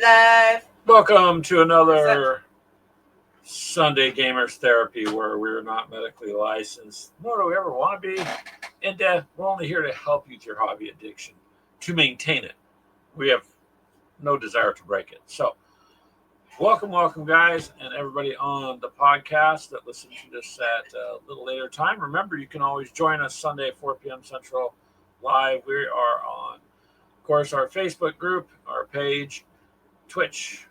Live. Welcome to another Sunday Gamers Therapy where we're not medically licensed, nor do we ever want to be. And we're only here to help you with your hobby addiction, to maintain it. We have no desire to break it. So, welcome, guys, and everybody on the podcast that listens to this at a little later time. Remember, you can always join us Sunday, 4 p.m. Central, live. We are on, of course, our Facebook group, our page, Twitch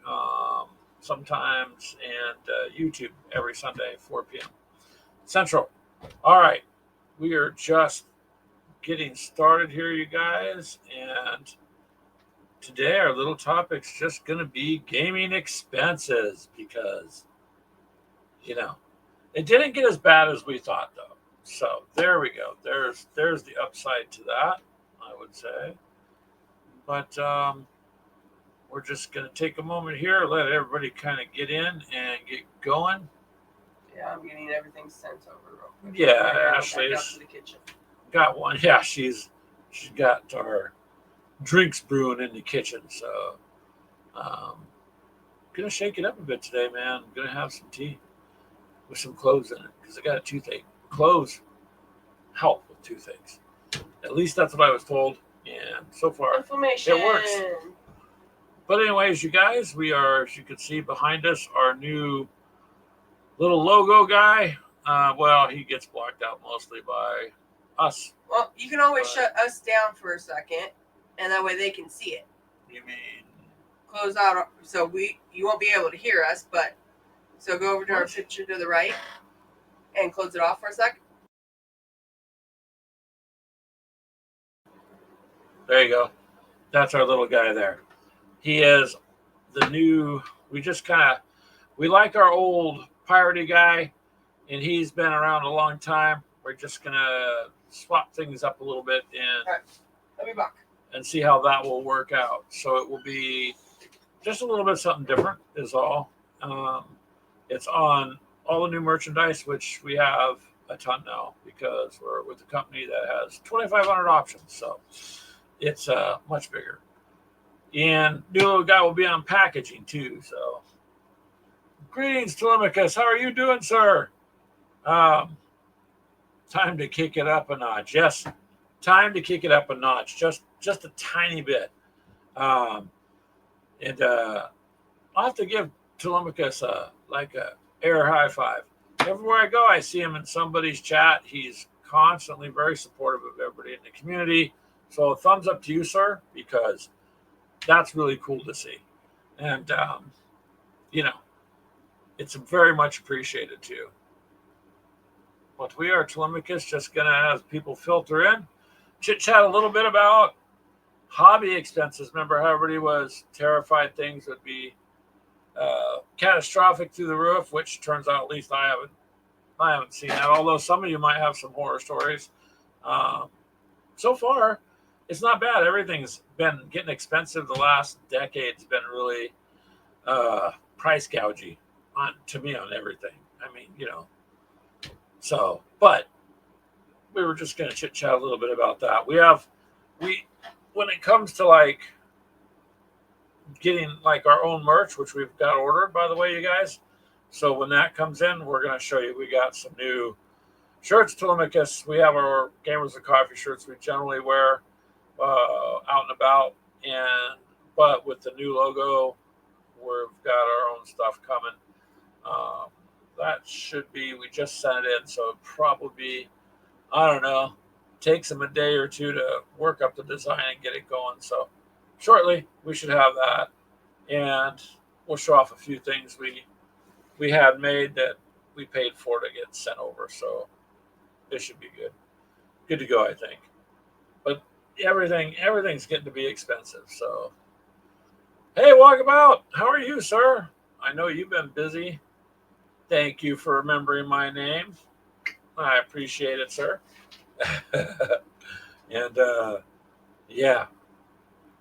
sometimes, and YouTube every Sunday, 4 p.m. Central. All right. We are just getting started here, you guys. And today our little topic's just going to be gaming expenses because, it didn't get as bad as we thought, though. So there we go. There's the upside to that, I would say. But, we're just going to take a moment here, let everybody kind of get in and get going. Yeah, I'm getting everything sent over real quick. Yeah, Ashley's the kitchen. Got one. Yeah, she's got our drinks brewing in the kitchen. So, gonna shake it up a bit today, man. I'm gonna have some tea with some cloves in it because I got a toothache. Cloves help with toothaches. At least that's what I was told, and so far Inflammation. It works. But anyways, you guys, we are, as you can see behind us, our new little logo guy. Well, he gets blocked out mostly by us. Well, you can always shut us down for a second, and that way they can see it. You mean close out, so you won't be able to hear us. But so go over to our picture to the right and close it off for a sec. There you go. That's our little guy there. He is the new. We like our old piratey guy, and he's been around a long time. We're just gonna swap things up a little bit Let me back and see how that will work out. So it will be just a little bit something different, is all. It's on all the new merchandise, which we have a ton now because we're with a company that has 2,500 options. So it's much bigger. And new little guy will be on packaging too. So, greetings, Telemachus. How are you doing, sir? Time to kick it up a notch. Yes, time to kick it up a notch. Just a tiny bit. I'll have to give Telemachus a air high five. Everywhere I go, I see him in somebody's chat. He's constantly very supportive of everybody in the community. So, thumbs up to you, sir, because that's really cool to see. And, it's very much appreciated too. But we are, Telemachus, just going to, as people filter in, chit-chat a little bit about hobby expenses. Remember how everybody was terrified things would be catastrophic through the roof, which turns out, at least I haven't seen that, although some of you might have some horror stories. So far, it's not bad. Everything's been getting expensive. The last decade's been really price gouging to me on everything. I mean, So, but we were just going to chit chat a little bit about that. When it comes to getting our own merch, which we've got ordered, by the way, you guys. So when that comes in, we're going to show you. We got some new shirts, Telemachus. We have our Gamers and Coffee shirts we generally wear out and about, but with the new logo, we've got our own stuff coming. That should be, we just sent it in, so it'll probably be, I don't know, takes them a day or two to work up the design and get it going. So shortly we should have that, and we'll show off a few things we had made that we paid for to get sent over. So this should be good to go, I think. But everything's getting to be expensive. So, hey, Walkabout, how are you, sir? I know you've been busy. Thank you for remembering my name. I appreciate it, sir. And yeah,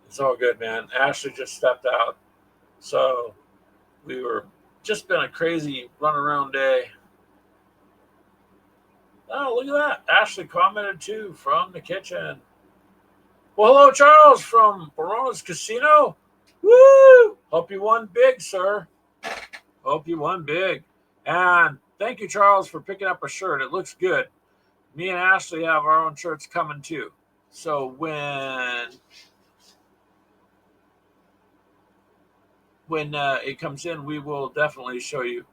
it's all good, man. Ashley just stepped out, so we were just been a crazy run around day. Oh, look at that. Ashley commented too from the kitchen. Well, hello, Charles from Barona's Casino. Woo! Hope you won big, sir. Hope you won big. And thank you, Charles, for picking up a shirt. It looks good. Me and Ashley have our own shirts coming too. So when it comes in, we will definitely show you.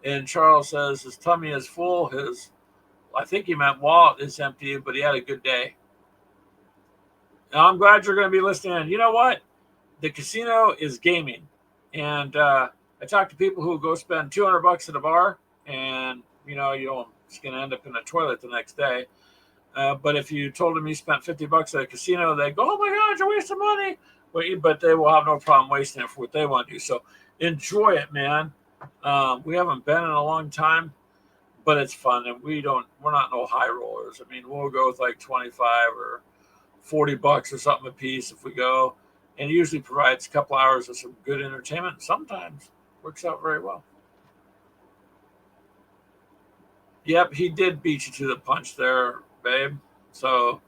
And Charles says his tummy is full. I think he meant wallet is empty, but he had a good day. Now, I'm glad you're going to be listening. You know what? The casino is gaming, and I talk to people who go spend $200 at a bar, and you don't. It's going to end up in a toilet the next day. But if you told them you spent $50 at a casino, they go, "Oh my God, you're wasting money." But they will have no problem wasting it for what they want to do. So enjoy it, man. We haven't been in a long time, but it's fun, and we're not no high rollers. I mean, we'll go with like 25 or $40 or something a piece if we go, and it usually provides a couple hours of some good entertainment. Sometimes works out very well. Yep, he did beat you to the punch there, babe. So,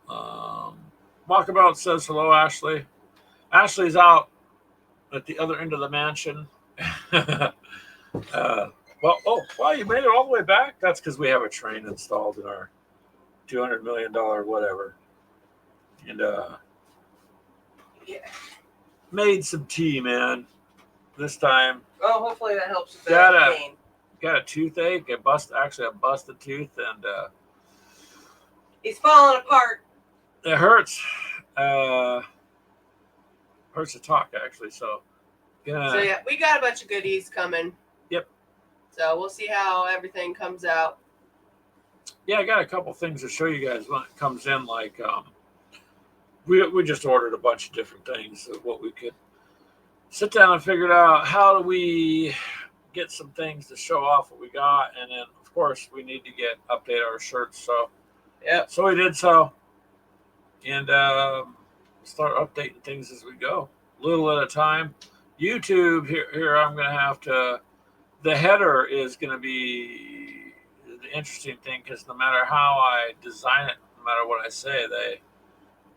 Walkabout says hello, Ashley. Ashley's out at the other end of the mansion. Wow, you made it all the way back? That's because we have a train installed in our $200 million whatever. And Yeah. made some tea, man. This time. Oh, hopefully that helps with the pain. Got a toothache. I busted tooth, and he's falling apart. It hurts. Hurts to talk, actually. So yeah, we got a bunch of goodies coming. Yep. So we'll see how everything comes out. Yeah, I got a couple things to show you guys when it comes in. Like, we just ordered a bunch of different things of what we could sit down and figured out how do we get some things to show off what we got, and then of course we need to update our shirts. So yeah, so we did so, and start updating things as we go, little at a time. YouTube here I'm gonna have to. The header is gonna be the interesting thing because no matter how I design it, no matter what I say,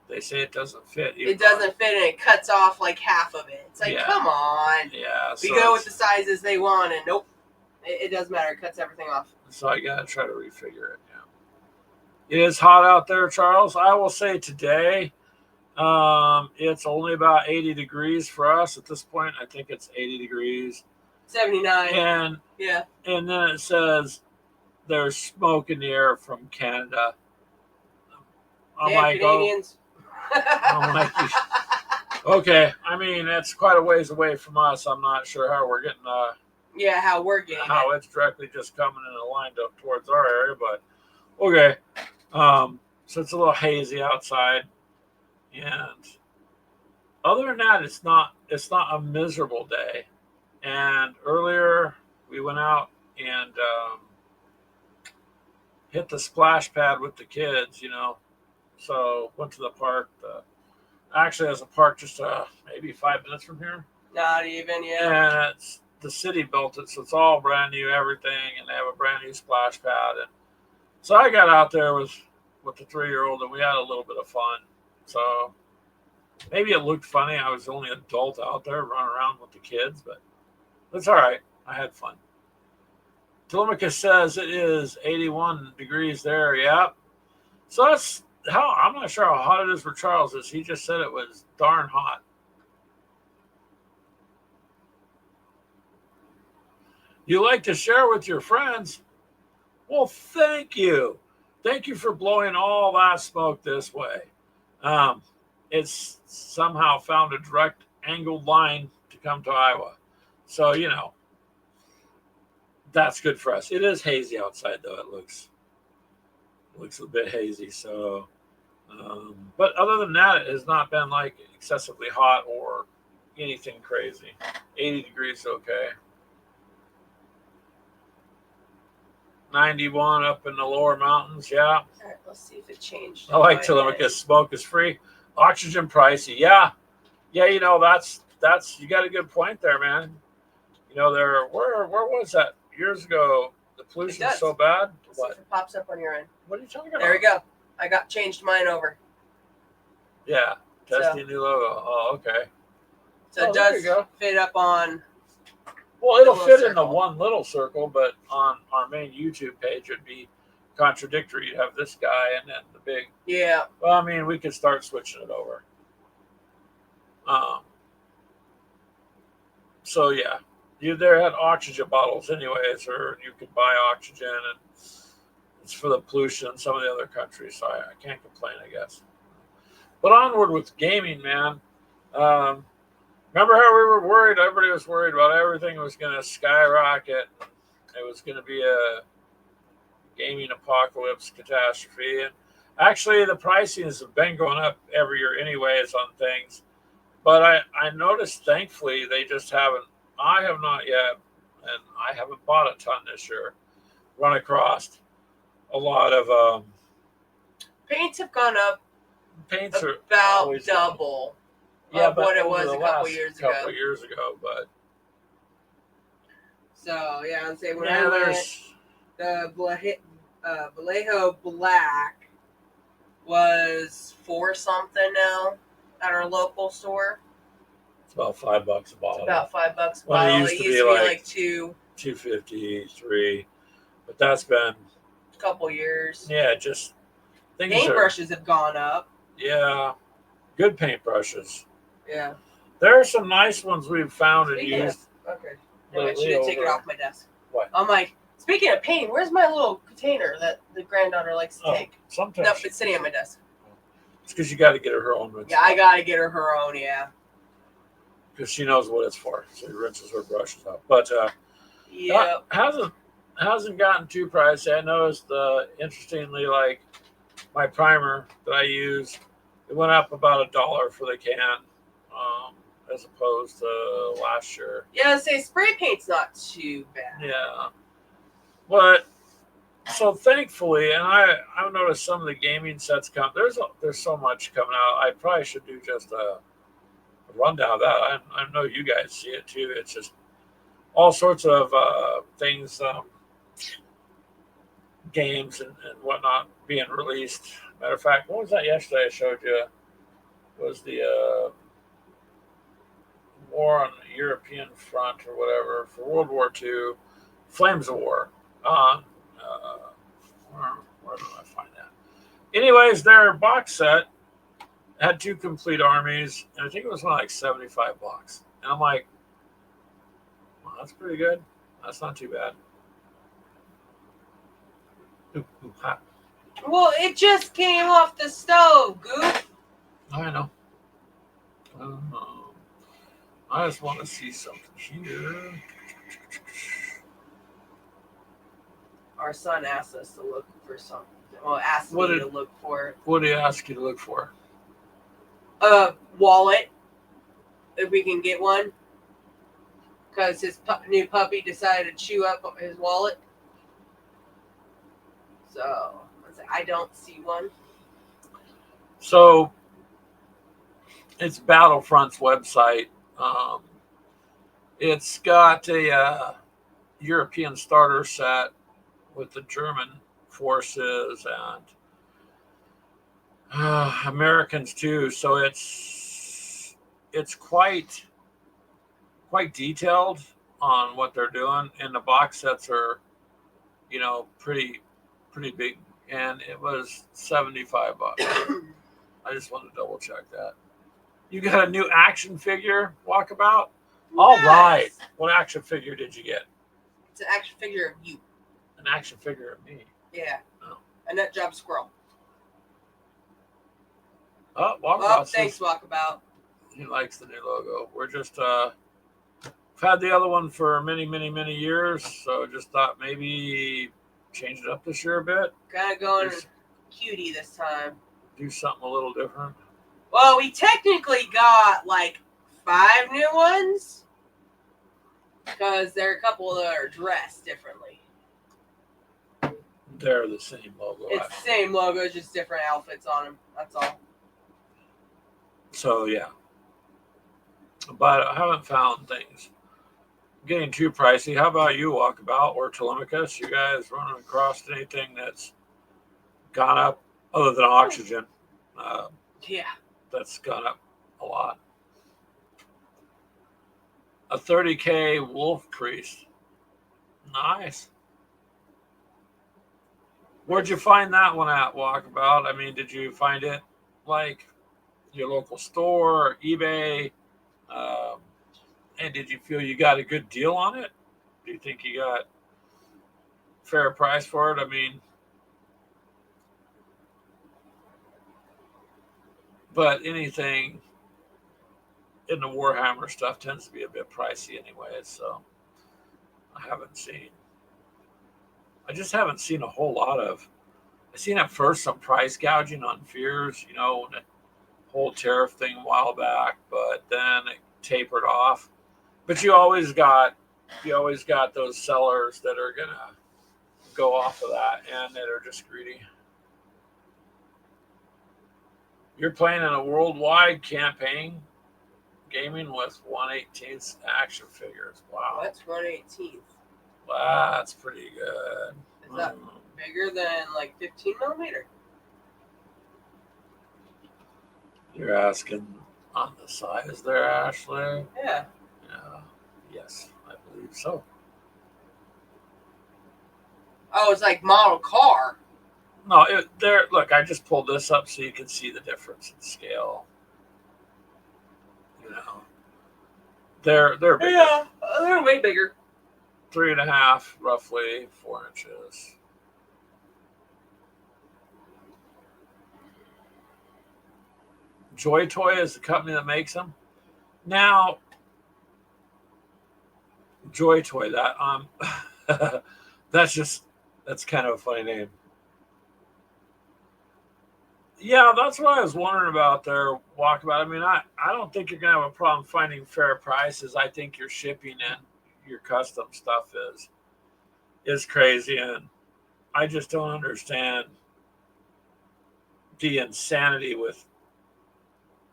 they say it doesn't fit. It doesn't fit, and it cuts off like half of it. It's like, Yeah. Come on. Yeah. We go with the sizes they want, and nope, it doesn't matter. It cuts everything off. So I gotta try to refigure it. Yeah. It is hot out there, Charles. I will say today, it's only about 80 degrees for us at this point. I think it's 80 degrees. 79. And yeah. And then it says there's smoke in the air from Canada. I'm like, Canadians. I'm like, okay. I mean, that's quite a ways away from us. I'm not sure how we're getting. How we're getting. How it's directly just coming in and lined up towards our area, but okay. So it's a little hazy outside, and other than that, it's not a miserable day. And earlier we went out and hit the splash pad with the kids, So went to the park. Actually, there's a park just maybe 5 minutes from here. Not even, yeah. And the city built it, so it's all brand new, everything, and they have a brand new splash pad. And so I got out there with the 3-year-old, and we had a little bit of fun. So maybe it looked funny. I was the only adult out there running around with the kids, but that's all right. I had fun. Telemachus says it is 81 degrees there. Yep. So that's I'm not sure how hot it is for Charles. He just said it was darn hot. You like to share with your friends? Well, thank you. Thank you for blowing all that smoke this way. It's somehow found a direct angled line to come to Iowa. So, that's good for us. It is hazy outside, though. It looks a bit hazy. So, but other than that, it has not been like excessively hot or anything crazy. 80 degrees, okay. 91 up in the lower mountains, yeah. All right, let's see if it changed. I like Telemachus. Smoke is free. Oxygen pricey. Yeah, that's you got a good point there, man. Where was that years ago? The pollution is so bad. Let's see if it pops up on your end. What are you talking about? There we go. I changed mine over. Yeah, testing new logo. Oh, okay. So it there you does go. fit up on. Well, it'll little fit in the circle. one little circle, but on our main YouTube page, it'd be contradictory. You'd have this guy and then the big. Yeah. Well, I mean, we could start switching it over. So yeah, there had oxygen bottles anyways, or you could buy oxygen, and it's for the pollution in some of the other countries. So I can't complain, I guess. But onward with gaming, man. Remember how we were worried? Everybody was worried about everything was going to skyrocket. It was going to be a gaming apocalypse catastrophe. And actually, the pricing has been going up every year, anyways, on things. But I noticed, thankfully, they just haven't. I have not yet, and I haven't bought a ton this year. Run across a lot of Paints have gone up paints are about always double yeah, of but what it over was the a couple last years couple ago. years ago, but So yeah, I'd say when yeah, I went, there's the Vallejo Black was $4 something now at our local store. it's about $5 a It's bottle. about $5 a When it bottle. used It to used be to be like like two, $2.50, $3, but that's been couple years. yeah, just things are Paintbrushes have gone up. yeah, good paintbrushes. Yeah. There are some nice ones we've found and Speaking used. okay. Anyway, I lately should take it over- off my desk. What? I'm like, speaking of paint, where's my little container that the granddaughter likes to take? Sometimes Nope, it's sitting on my desk. it's because you got to get her own rinse. Yeah, I gotta get her own. Yeah. Because she knows what it's for. So she rinses her brushes out. But Yeah. hasn't gotten too pricey. I noticed interestingly, like my primer that I use, it went up about $1 for the can, as opposed to last year. Yeah, I'd say spray paint's not too bad. Yeah, but so thankfully, and I've noticed some of the gaming sets come. There's so much coming out. I probably should do just a rundown of that. I know you guys see it too. It's just all sorts of things, games and whatnot being released. Matter of fact, what was that yesterday I showed you? Was the war on the European front or whatever for World War II, Flames of War. On where did I find that? Anyways, their box set had 2 complete armies, and I think it was like $75. And I'm like, well, that's pretty good. That's not too bad. Ooh, hot. Well, it just came off the stove, goof. I know. I just want to see something here. Our son asked us to look for something. Well, asked What me did- to look for it. What do you ask you to look for? A wallet, if we can get one. Because his new puppy decided to chew up his wallet. So, I don't see one. So, it's Battlefront's website. It's got a European starter set with the German forces and Americans too. So it's quite detailed on what they're doing, and the box sets are, pretty big. And it was $75. I just want to double check that. You got a new action figure, Walkabout? All right. What action figure did you get? It's an action figure of you. An action figure of me. Yeah. Oh. A nut job squirrel. Oh, Walkabout. Oh, thanks, Walkabout. He likes the new logo. We're just had the other one for many, many, many years, so just thought maybe change it up this year a bit. Kind of going cutie this time. Do something a little different. Well, we technically got like 5 new ones because there are a couple that are dressed differently. They're the same logo. It's the same logo, just different outfits on them. That's all. So yeah, but I haven't found things getting too pricey. How about you, Walkabout or Telemachus? You guys running across anything that's gone up other than oxygen? Yeah. That's gone up a lot. A 30K wolf priest. Nice. Where'd you find that one at, Walkabout? I mean, did you find it like your local store or eBay? Um, and did you feel you got a good deal on it? Do you think you got fair price for it? I mean, but anything in the Warhammer stuff tends to be a bit pricey anyway, so I just haven't seen a whole lot of. I seen at first some price gouging on fears, when the whole tariff thing a while back, but then it tapered off. But you always got those sellers that are gonna go off of that and that are just greedy. You're playing in a worldwide campaign gaming with 1/18 action figures. Wow. What's 1/18? That's pretty good. Is that bigger than like 15 millimeter? You're asking on the size there, Ashley? Yeah. Yes, I believe so. Oh, it's like model car. No, look, I just pulled this up so you can see the difference in scale. They're bigger. Yeah, they're way bigger. 3.5, roughly 4 inches. Joy Toy is the company that makes them. Now, Joy Toy, that's kind of a funny name. Yeah, that's what I was wondering about there, Walkabout. I mean, I don't think you're gonna have a problem finding fair prices. I think your shipping and your custom stuff is crazy, and I just don't understand the insanity with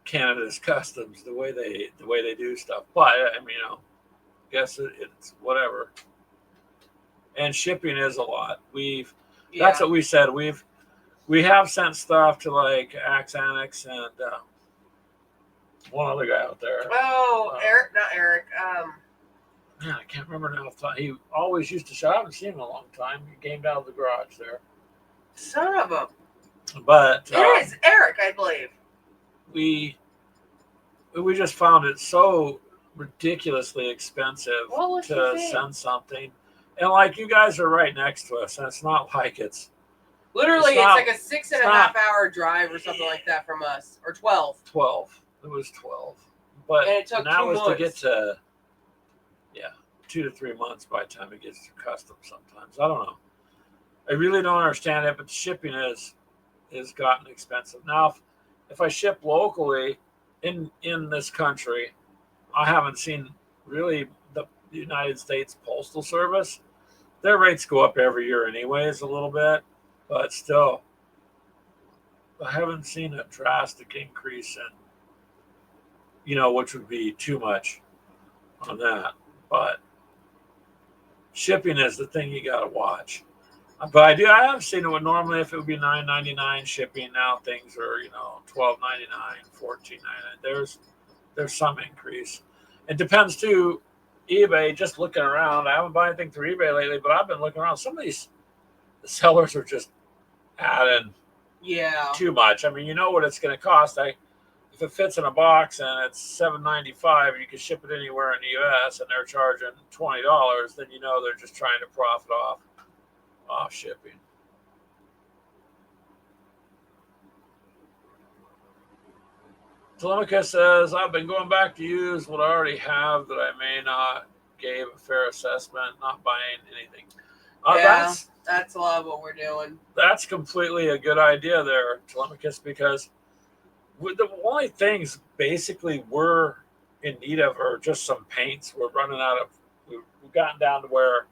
Canada's customs, the way they do stuff. But I mean, guess it's whatever. And shipping is a lot. That's what we said. We have sent stuff to like Axe Annex and one other guy out there. Oh, Eric, not Eric. Man, I can't remember now. He always used to show. I haven't seen him in a long time. He gamed out of the garage there. Son of a. But it is Eric, I believe. We just found it so ridiculously expensive to send something, and like you guys are right next to us, and it's not like it's. Literally, it's like a 6.5 hour drive or something like that from us, or 12. 12. It was 12, but and it took that 2 was months. to get to 2 to 3 months by the time it gets through customs. Sometimes I don't know. I really don't understand it, but the shipping is gotten expensive now. If I ship locally in this country, I haven't seen really the United States Postal Service. Their rates go up every year, anyways, a little bit. But still, I haven't seen a drastic increase in, which would be too much on that. But shipping is the thing you got to watch. But I have seen it when normally if it would be $9.99 shipping, now things are, $12.99, $14.99. There's some increase. It depends too. eBay, just looking around. I haven't bought anything through eBay lately, but I've been looking around. Some of these sellers are just adding too much. I mean, you know what it's going to cost. If it fits in a box and it's $7.95 and you can ship it anywhere in the U.S. and they're charging $20, then they're just trying to profit off shipping. Telemachus says, I've been going back to use what I already have that I may not gave a fair assessment, not buying anything. That's a lot of what we're doing. That's completely a good idea there, Telemachus, because the only things basically we're in need of are just some paints. We're running out of. We've gotten down to where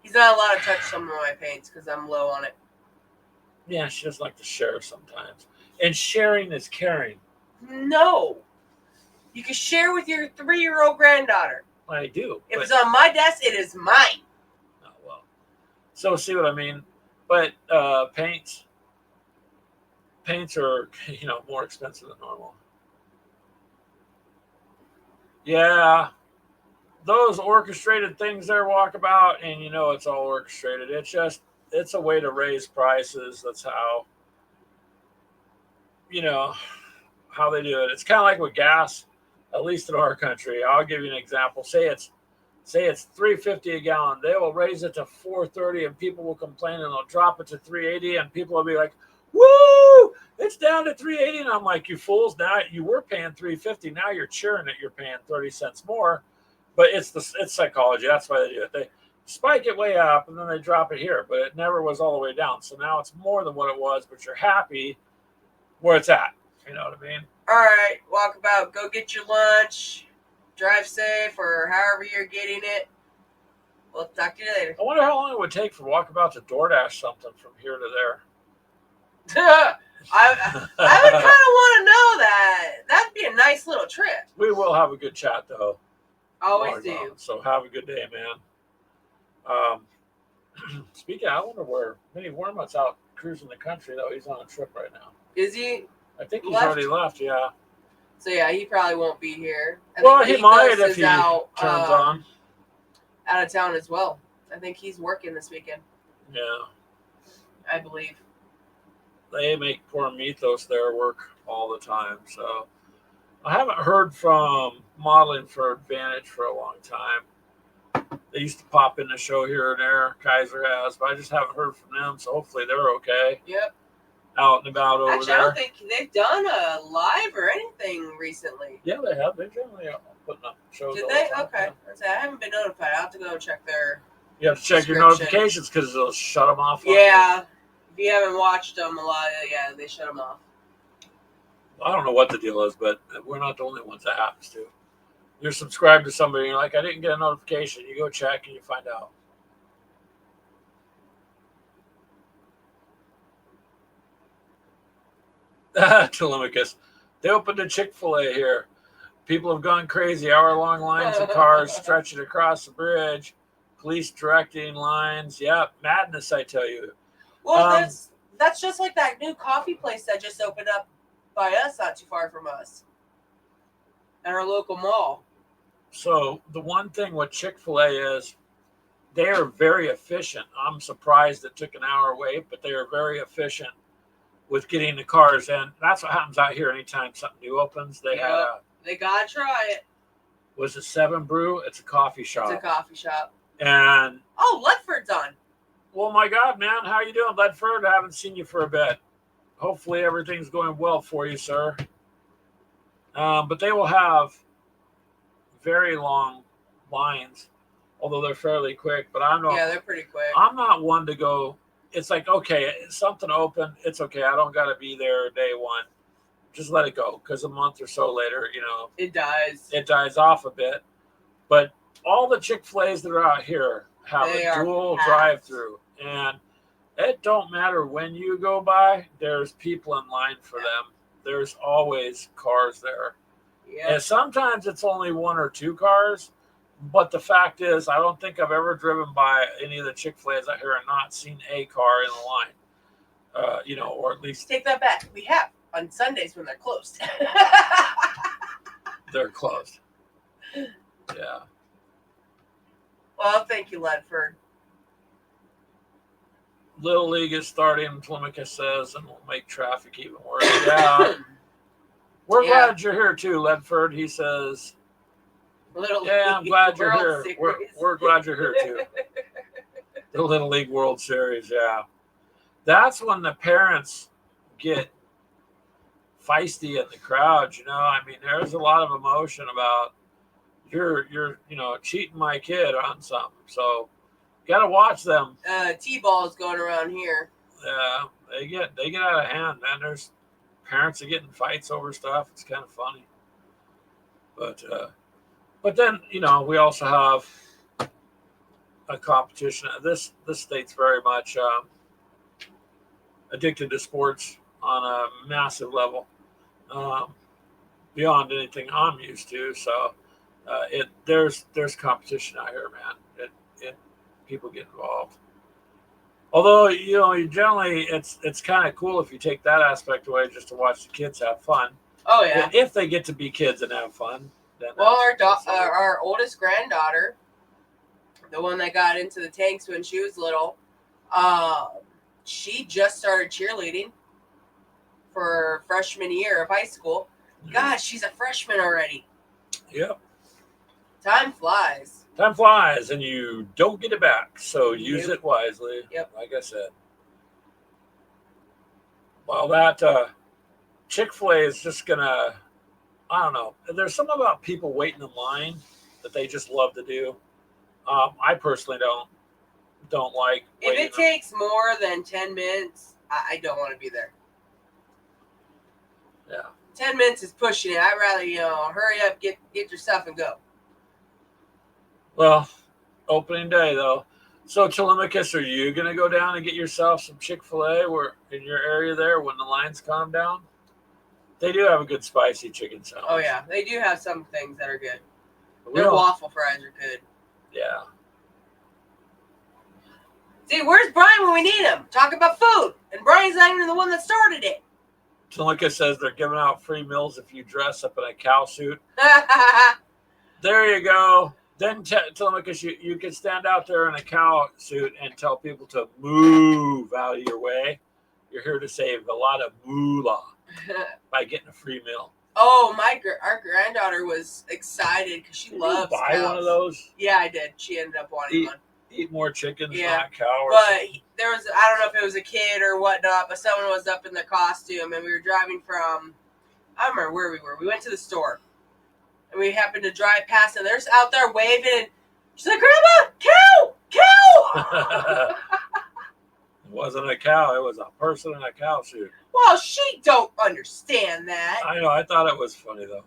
he's not allowed to touch some of my paints because I'm low on it. Yeah, she doesn't like to share sometimes, and sharing is caring. No, you can share with your 3-year-old granddaughter. I do. If it's on my desk, it is mine. Oh well. So see what I mean, but paints are more expensive than normal. Yeah, those orchestrated things there, Walkabout, and you know it's all orchestrated. It's a way to raise prices. That's how, you know, how they do it. It's kind of like with gas, at least in our country. I'll give you an example. Say it's $3.50 a gallon. They will raise it to $4.30, and people will complain, and they'll drop it to $3.80, and people will be like, "Woo! It's down to $3.80." And I'm like, "You fools! Now you were paying $3.50. Now you're cheering that you're paying 30 cents more." But it's psychology. That's why they do it. They spike it way up, and then they drop it here. But it never was all the way down. So now it's more than what it was. But you're happy where it's at. You know what I mean? All right, Walkabout. Go get your lunch. Drive safe, or however you're getting it. We'll talk to you later. I wonder how long it would take for Walkabout to DoorDash something from here to there. I would kind of want to know that. That'd be a nice little trip. We will have a good chat, though. Always do. So have a good day, man. Speaking of, I wonder where Minnie Wormut's out cruising the country, though. He's on a trip right now. Is he? I think he's already left, yeah. So, yeah, he probably won't be here. Well, he might if he turns on. Out of town as well. I think he's working this weekend. Yeah. I believe. They make poor Mythos there work all the time. So I haven't heard from Modeling for Advantage for a long time. They used to pop in the show here and there. Kaiser has, but I just haven't heard from them. So hopefully they're okay. Yep. Out and about over there. I don't think they've done a live or anything recently. Yeah, they have. They generally are putting up shows. Did they? Okay. Yeah. I haven't been notified. I'll have to go check their. You have to check your notifications because they'll shut them off. Yeah. If you haven't watched them a lot, yeah, they shut them off. I don't know what the deal is, but we're not the only ones that happens to. You're subscribed to somebody, and you're like, I didn't get a notification. You go check, and you find out. Telemachus. They opened a Chick-fil-A here. People have gone crazy. Hour-long lines of cars stretching across the bridge. Police directing lines. Yep, madness, I tell you. Well, that's just like that new coffee place that just opened up by us, not too far from us, at our local mall. So the one thing with Chick-fil-A is they are very efficient. I'm surprised it took an hour wait, but they are very efficient with getting the cars in. That's what happens out here anytime something new opens. They gotta try it. Was it 7 Brew? It's a coffee shop. It's a coffee shop. And Ledford's on. Well, my God, man, how you doing, Ledford? I haven't seen you for a bit. Hopefully everything's going well for you, sir. But they will have very long lines, although they're fairly quick. But I'm not. Yeah, they're pretty quick. I'm not one to go. It's like, okay, something open. It's okay. I don't got to be there day one. Just let it go, because a month or so later, it dies. It dies off a bit. But all the Chick-fil-A's that are out here have a dual drive-through, and it don't matter when you go by. There's people in line for them. There's always cars there. Yeah. And sometimes it's only 1 or 2 cars. But the fact is, I don't think I've ever driven by any of the Chick-fil-A's out here and not seen a car in the line. Or at least... Take that back. We have on Sundays when they're closed. They're closed. Yeah. Well, thank you, Ledford. Little League is starting, Telemachus says, and will make traffic even worse. Yeah. We're glad you're here too, Ledford. He says... I'm glad you're here. We're glad you're here too. The Little League World Series, yeah. That's when the parents get feisty in the crowd. I mean, there's a lot of emotion about you're cheating my kid on something. So, gotta watch them. T-ball is going around here. Yeah, they get out of hand, man. There's parents are getting fights over stuff. It's kind of funny, But then, we also have a competition. This state's very much addicted to sports on a massive level, beyond anything I'm used to. So there's competition out here, man. It people get involved. Although you generally it's kind of cool if you take that aspect away just to watch the kids have fun. Oh yeah. If they get to be kids and have fun. then Well, that's our oldest granddaughter, the one that got into the tanks when she was little, she just started cheerleading for freshman year of high school. God, she's a freshman already. Yep. Time flies. Time flies, and you don't get it back, so use Nope. it wisely. Yep. Like I said. Well, that Chick-fil-A is just gonna. I don't know. There's something about people waiting in line that they just love to do. I personally don't like. If it takes more than 10 minutes, I don't want to be there. Yeah. 10 minutes is pushing it. I'd rather, hurry up, get your stuff and go. Well, opening day though. So Telemachus, are you gonna go down and get yourself some Chick-fil-A where in your area there when the lines calm down? They do have a good spicy chicken sandwich. Oh yeah, they do have some things that are good. Their waffle fries are good. Yeah. See, where's Brian when we need him? Talk about food, and Brian's not even the one that started it. Telemachus says they're giving out free meals if you dress up in a cow suit. There you go. Then Telemachus, you can stand out there in a cow suit and tell people to move out of your way. You're here to save a lot of moolah by getting a free meal. Oh, our granddaughter was excited because she loves buy cows. One of those? Yeah, I did. She ended up wanting one. Eat more chickens, not cow. But there was, I don't know if it was a kid or whatnot, but someone was up in the costume, and we were driving from, I don't remember where we were. We went to the store, and we happened to drive past, and they're out there waving, and she's like, Grandma, cow! It wasn't a cow. It was a person in a cow suit. Well, she don't understand that. I know. I thought it was funny, though.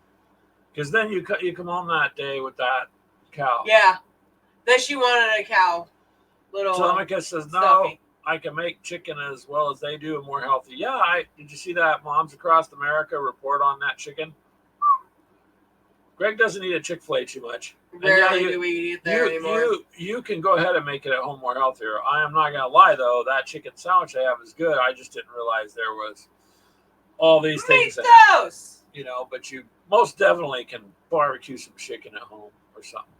Because then you come home that day with that cow. Yeah. Then she wanted a cow. Little Telemachus says, no, stuffy. I can make chicken as well as they do and more healthy. Yeah, did you see that Moms Across America report on that chicken? Greg doesn't eat a Chick-fil-A too much. Rarely do we eat there anymore. You can go ahead and make it at home more healthier. I am not going to lie, though. That chicken sandwich I have is good. I just didn't realize there was all these things. Those! But you most definitely can barbecue some chicken at home or something.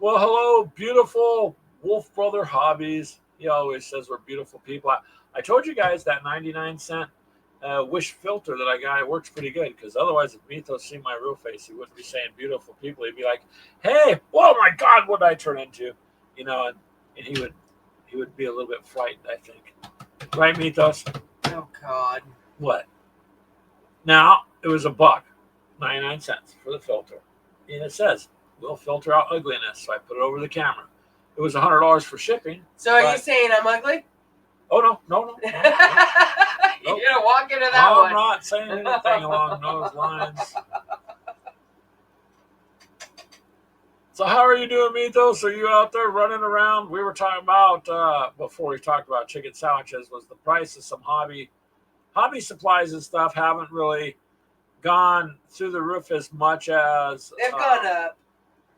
Well, hello, beautiful Wolf Brother Hobbies. He always says we're beautiful people. I told you guys that 99-cent Wish filter that I got, it works pretty good, because otherwise if Mythos seen my real face, he wouldn't be saying beautiful people. He'd be like, hey, oh my God, what did I turn into? And he would be a little bit frightened, I think. Right, Mythos? Oh, God. What? Now, it was $1, 99 cents for the filter. And it says, we'll filter out ugliness. So I put it over the camera. It was $100 for shipping. So are you saying I'm ugly? Oh, no. You're going to walk into that one. I'm not saying anything along those lines. So how are you doing, Mythos? Are you out there running around? We were talking about, before we talked about chicken sandwiches, was the price of some hobby supplies and stuff haven't really gone through the roof as much as they've gone up.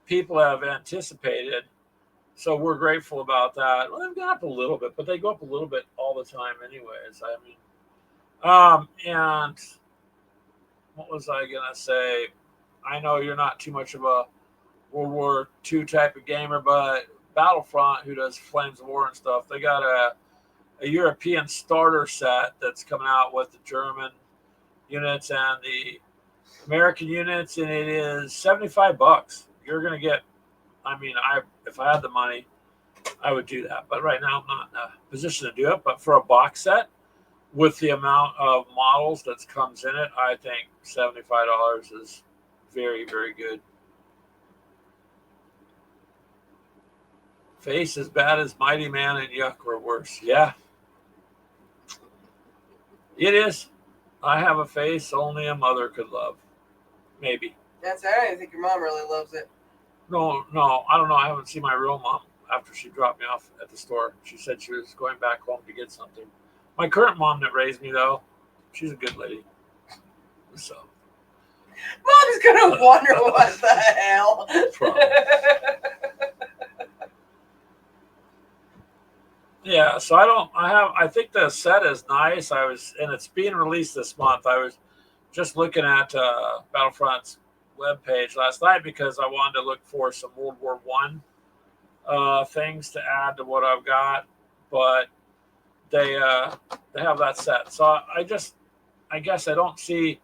People have anticipated. So we're grateful about that. Well, they've gone up a little bit, but they go up a little bit all the time anyways. I mean, and what was I going to say? I know you're not too much of a World War II type of gamer, but Battlefront, who does Flames of War and stuff, they got a European starter set that's coming out with the German units and the American units, and it is $75. You're going to get, if I had the money, I would do that. But right now I'm not in a position to do it. But for a box set with the amount of models that comes in it, I think $75 is very, very good. Face as bad as Mighty Man and Yuck or worse. Yeah. It is. I have a face only a mother could love. Maybe. I don't think your mom really loves it. No, I don't know. I haven't seen my real mom after she dropped me off at the store. She said she was going back home to get something. My current mom that raised me, though, she's a good lady. So. Mom's going to wonder what the hell. Yeah, so I think the set is nice. And it's being released this month. I was just looking at Battlefront's webpage last night because I wanted to look for some World War One things to add to what I've got, but they have that set. So I guess I don't see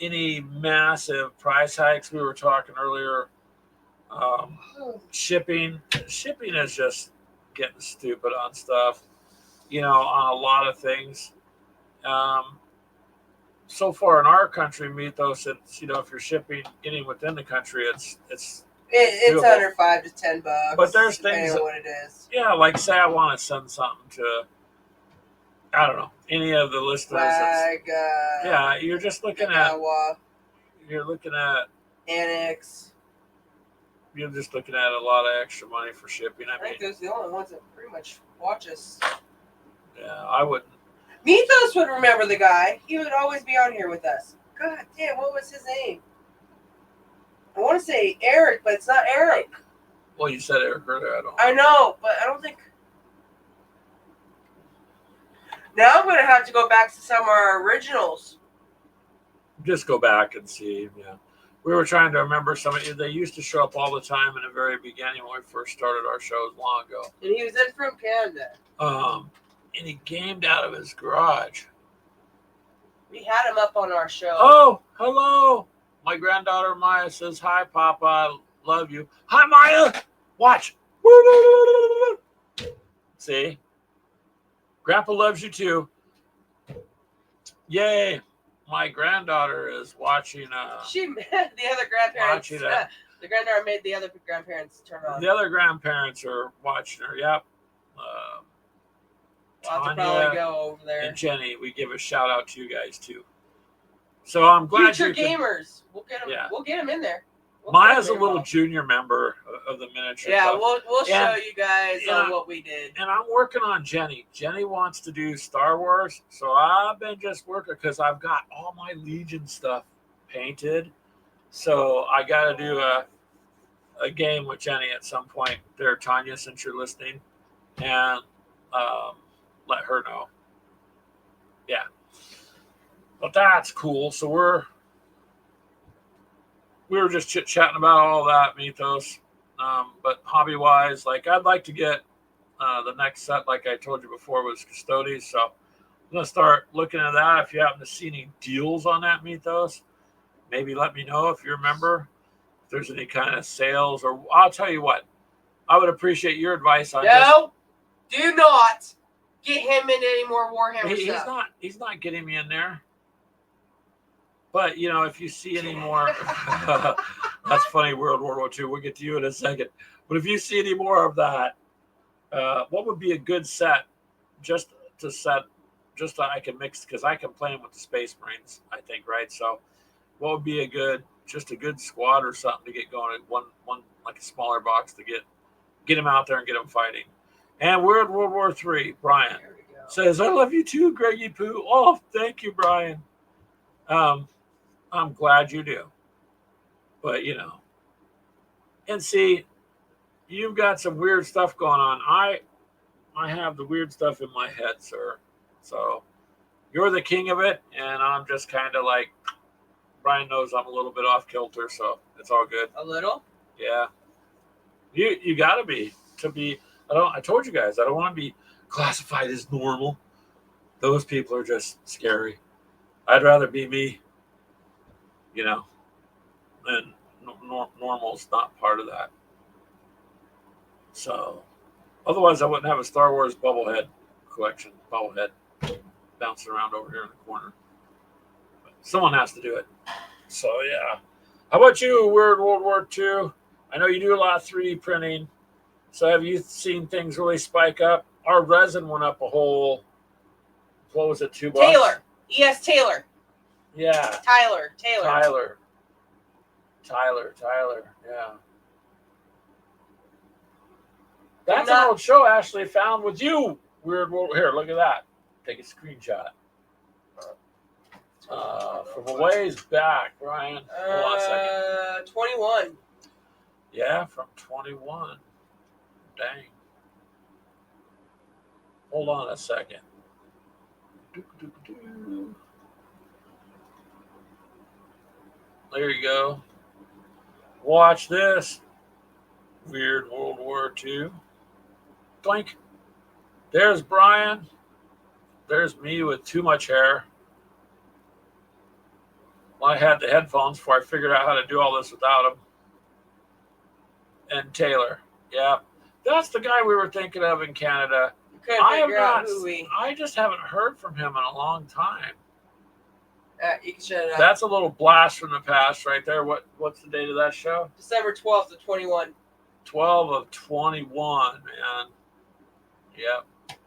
any massive price hikes. We were talking earlier. Shipping is just getting stupid on stuff, on a lot of things. Um, so far in our country, Mythos, it's if you're shipping any within the country, it's under $5 to $10. But there's depending things, on what it is. yeah, like say I want to send something to, I don't know, any of the listeners. Yeah, you're just looking Nagawa, you're looking at Annex. You're just looking at a lot of extra money for shipping. I think those are the only ones that pretty much watch us. Yeah, I wouldn't. Mythos would remember the guy. He would always be on here with us. God damn, what was his name? I want to say Eric, but it's not Eric. Well, you said Eric earlier. I know, but I don't think. Now I'm going to have to go back to some of our originals. Just go back and see. Yeah, we were trying to remember some. They used to show up all the time in the very beginning when we first started our shows long ago. And he was from Canada. And he gamed out of his garage. We had him up on our show. Oh, hello. My granddaughter Maya says, "Hi, Papa. I love you." Hi, Maya. Watch. See? Grandpa loves you too. Yay. My granddaughter is watching. She made the other grandparents. The granddaughter made the other grandparents turn on. The other grandparents are watching her. Yep. I'll have to probably go over there. And Jenny, we give a shout out to you guys too. So I'm glad Future gamers. We'll get them. Yeah. We'll get them in there. Maya's a little junior member of the miniature. Yeah, we'll show you guys on what we did. And I'm working on Jenny. Jenny wants to do Star Wars, so I've been just working because I've got all my Legion stuff painted. So I got to do a game with Jenny at some point there, Tanya, since you're listening, and let her know. Yeah. But that's cool. So we were just chit-chatting about all that, Mythos. But hobby-wise, like I'd like to get the next set, like I told you before, was Custodes. So I'm going to start looking at that. If you happen to see any deals on that, Mythos, maybe let me know if you remember. If there's any kind of sales, or I'll tell you what, I would appreciate your advice on do not get him into any more Warhammer stuff. He's not getting me in there. But, if you see any more, that's funny, World War II. We'll get to you in a second. But if you see any more of that, what would be a good set just so I can mix, because I can play them with the Space Marines, I think, right? So what would be a good squad or something to get going, one like a smaller box to get them out there and get them fighting. And we're in World War III. Brian says, "I love you too, Greggy Poo." Oh, thank you, Brian. I'm glad you do. But, and see, you've got some weird stuff going on. I have the weird stuff in my head, sir. So you're the king of it, and I'm just kind of like, Brian knows I'm a little bit off kilter, so it's all good. A little? Yeah. You got to be. I told you guys, I don't want to be classified as normal. Those people are just scary. I'd rather be me. And normal's not part of that. So, otherwise, I wouldn't have a Star Wars bobblehead collection, bouncing around over here in the corner. But someone has to do it. So, yeah. How about you, Weird World War II? I know you do a lot of 3D printing. So, have you seen things really spike up? Our resin went up a whole, what was it, $2? Taylor. E.S. Taylor. Yeah. Tyler. Yeah. That's an old show Ashley found with you. Weird World. Here, look at that. Take a screenshot. From a ways back, Ryan. Hold on a second. 21. Yeah, from 21. Dang. Hold on a second. There you go. Watch this. Weird World War II. Blink. There's Brian. There's me with too much hair. Well, I had the headphones before I figured out how to do all this without them. And Taylor. Yeah. That's the guy we were thinking of in Canada. I just haven't heard from him in a long time. You can shut it up. That's a little blast from the past right there. What's the date of that show? December 12th of 21. 12 of 21, man. Yep.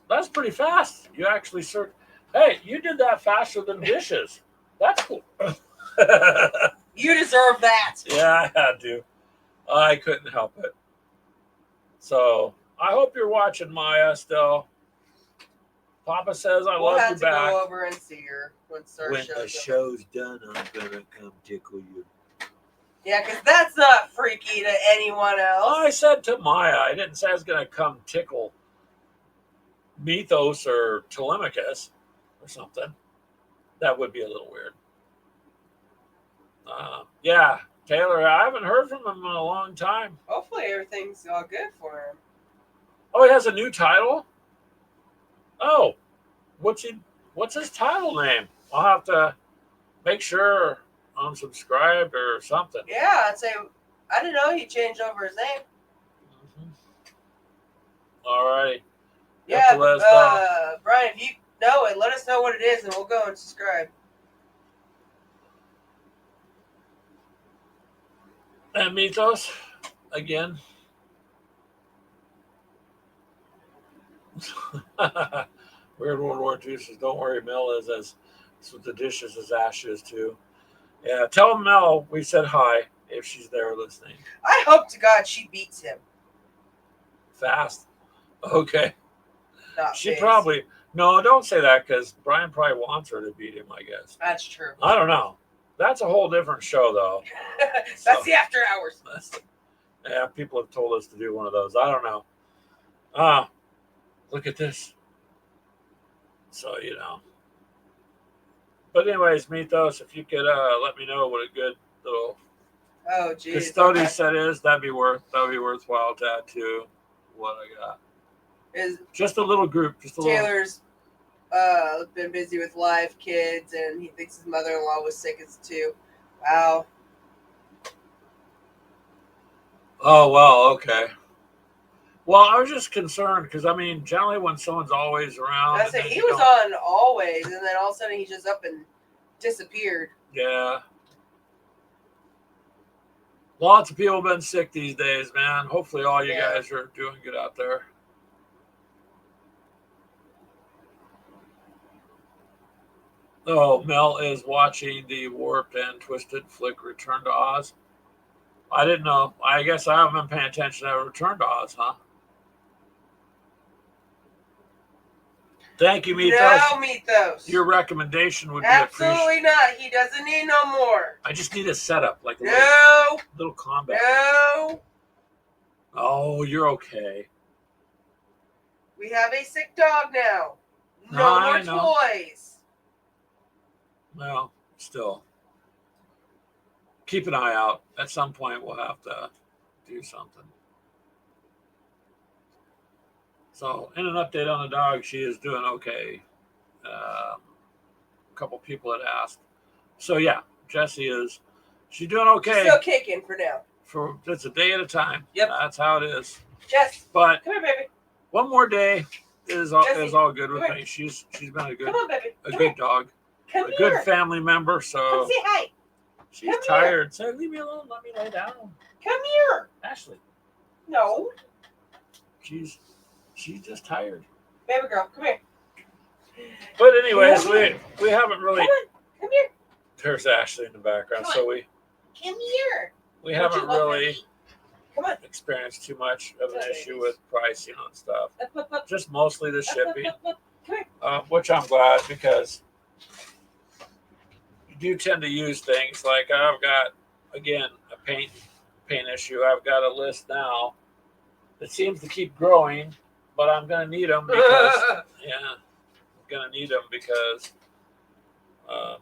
That's pretty fast. You actually searched. Hey, you did that faster than dishes. That's cool. You deserve that. Yeah, I had to. I couldn't help it. So I hope you're watching, Maya, still. Papa says I love you back. We'll have to go over and see her when the show's done, I'm gonna come tickle you. Yeah, because that's not freaky to anyone else. I said to Maya, I didn't say I was gonna come tickle Mythos or Telemachus or something. That would be a little weird. Yeah, Taylor, I haven't heard from him in a long time. Hopefully everything's all good for him. Oh, he has a new title? Oh, what's his title name? I'll have to make sure I'm subscribed or something. Yeah, I'd say I didn't know he changed over his name. Mm-hmm. All right. Yeah, Brian, if you know it, let us know what it is, and we'll go and subscribe. And Mythos, again. Weird World War II says, don't worry, Mel is as with the dishes as Ash is too. Yeah, tell Mel we said hi if she's there listening. I hope to God she beats him. Fast. Okay. She probably, no, don't say that because Brian probably wants her to beat him, I guess. That's true. I don't know. That's a whole different show, though. That's the after hours. Yeah, people have told us to do one of those. I don't know. Look at this. So, you know. But anyways, Mythos, if you could let me know what a good little custody set is, that'd be worthwhile to add to what I got. Is just a little group. Taylor's been busy with life, kids, and he thinks his mother-in-law was sick as too. Wow. Oh, well, okay. Well, I was just concerned because, I mean, generally when someone's always around. I say he was on always, and then all of a sudden he just up and disappeared. Yeah. Lots of people have been sick these days, man. Hopefully all you guys are doing good out there. Oh, Mel is watching the warped and twisted flick Return to Oz. I didn't know. I guess I haven't been paying attention to Return to Oz, huh? Thank you, Mythos. No, Mythos. Your recommendation would be absolutely not. He doesn't need no more. I just need a setup, like a little combat. No. Oh, you're okay. We have a sick dog now. No more toys. Well, still. Keep an eye out. At some point, we'll have to do something. So, in an update on the dog, she is doing okay. A couple people had asked. So, yeah, she's doing okay. She's still kicking for now. It's a day at a time. Yep. That's how it is. Jess, but come here, baby. One more day is all good with me. She's been a good, good dog. Come a good family member. So come say hi. She's tired. Say, leave me alone. Let me lay down. Come here, Ashley. No. She's just tired. Baby girl, come here. But anyways, we haven't really. Come here. There's Ashley in the background, so we. Come here. We haven't really experienced too much of an issue with pricing on stuff. Just mostly the shipping, which I'm glad because you do tend to use things like I've got again a paint issue. I've got a list now that seems to keep growing, but I'm going to need them because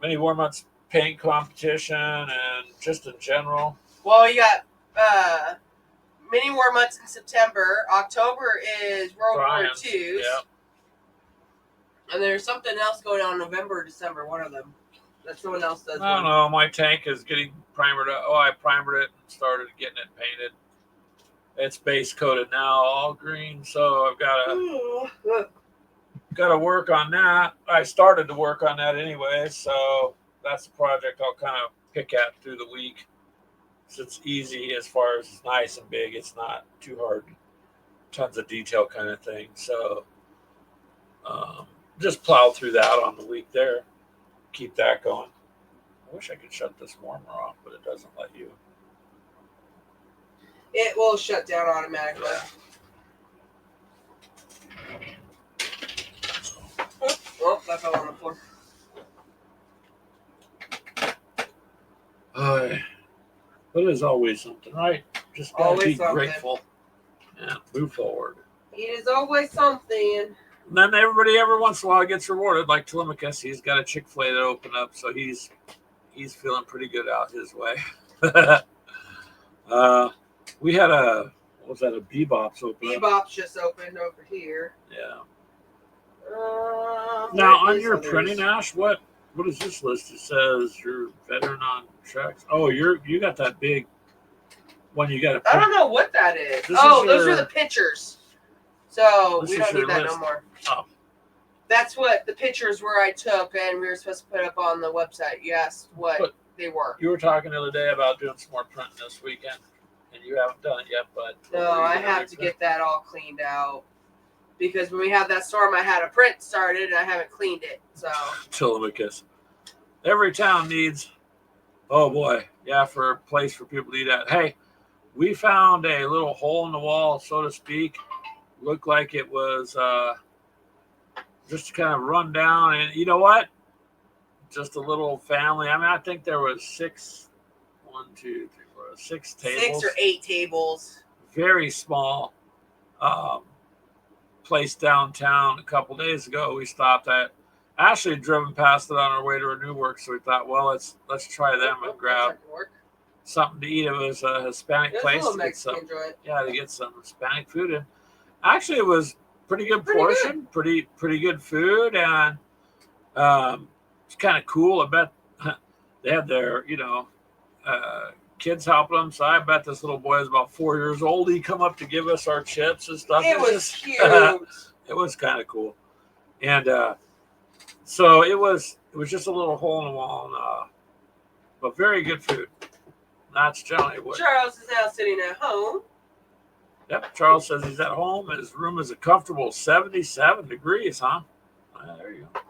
many more months paint competition and just in general. Well, you got many more months in September. October is World War Brian's, II. yeah. And there's something else going on in November or December, one of them. That someone else does. I don't know. My tank is getting primered up. Oh, I primered it and started getting it painted. It's base coated now, all green. So I've got to work on that. I started to work on that anyway, so that's a project I'll kind of pick at through the week. So it's easy as far as it's nice and big. It's not too hard. Tons of detail kind of thing. So just plow through that on the week there. Keep that going. I wish I could shut this warmer off, but it doesn't let you. It will shut down automatically. Oh, that fell on the floor. But it is always something, right? Just gotta Always be something. grateful and move forward. It is always something. And then everybody every once in a while gets rewarded. Like Telemachus, he's got a Chick-fil-A that opened up, so he's feeling pretty good out his way. We had a Bebop's open up. Bebop's just opened over here. Yeah. Where Now on is your others? printing, Ash, what is this list? It says you're veteran on tracks. Oh, you got that big one. You got to. I don't know what that is. This Oh, is those your- are the pictures. So This we is don't your need that list. no more. Oh. That's what the pictures were I took, and we were supposed to put up on the website. You asked what But- they were. You were talking the other day about doing some more printing this weekend, and you haven't done it yet. But No, I have to get that all cleaned out. Because when we had that storm, I had a print started, and I haven't cleaned it. So Telemachus. Every town needs. Oh boy, yeah, for a place for people to eat at. Hey, we found a little hole in the wall, so to speak. Looked like it was just kind of run down, and you know what? Just a little family. I mean, I think there was 6 tables. 6 or 8 tables. Very small. Place downtown a couple days ago. We stopped at. Ashley had driven past it on our way to her new work, so we thought, well, let's try them and grab something to eat. It was a Hispanic There's place a little to get some. Mexican joint. Yeah, to get some Hispanic food, and actually, it was pretty good portion, pretty good food, and it's kind of cool. I bet they had their kids helping them. So I bet this little boy is about 4 years old. He come up to give us our chips and stuff. It was cute. It was kind of cool, and so it was just a little hole in the wall, but very good food. That's generally what. Charles is now sitting at home. Yep, Charles says he's at home. His room is a comfortable 77 degrees, huh? There you go.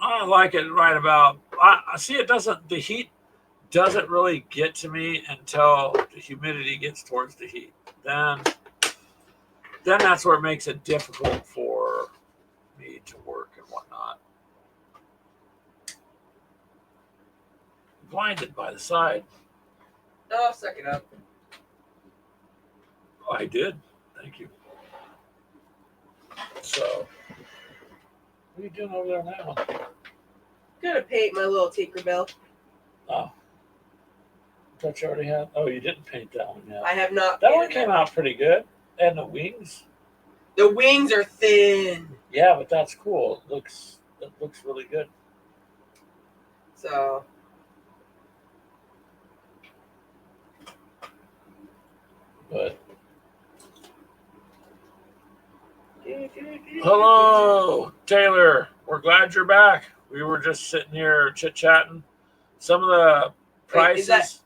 I like it right about. I see. The heat doesn't really get to me until the humidity gets towards the heat. Then that's where it makes it difficult for me to work and whatnot. Blinded by the side. Oh, suck it up. I did. Thank you. So, what are you doing over there now? I'm gonna paint my little Tinkerbell. Oh. I thought you already had. Oh, you didn't paint that one yet. I have not. That one painted came out pretty good. And the wings. The wings are thin. Yeah, but that's cool. It looks really good. So. But hello, Taylor. We're glad you're back. We were just sitting here chit-chatting. Some of the prices. Wait, is that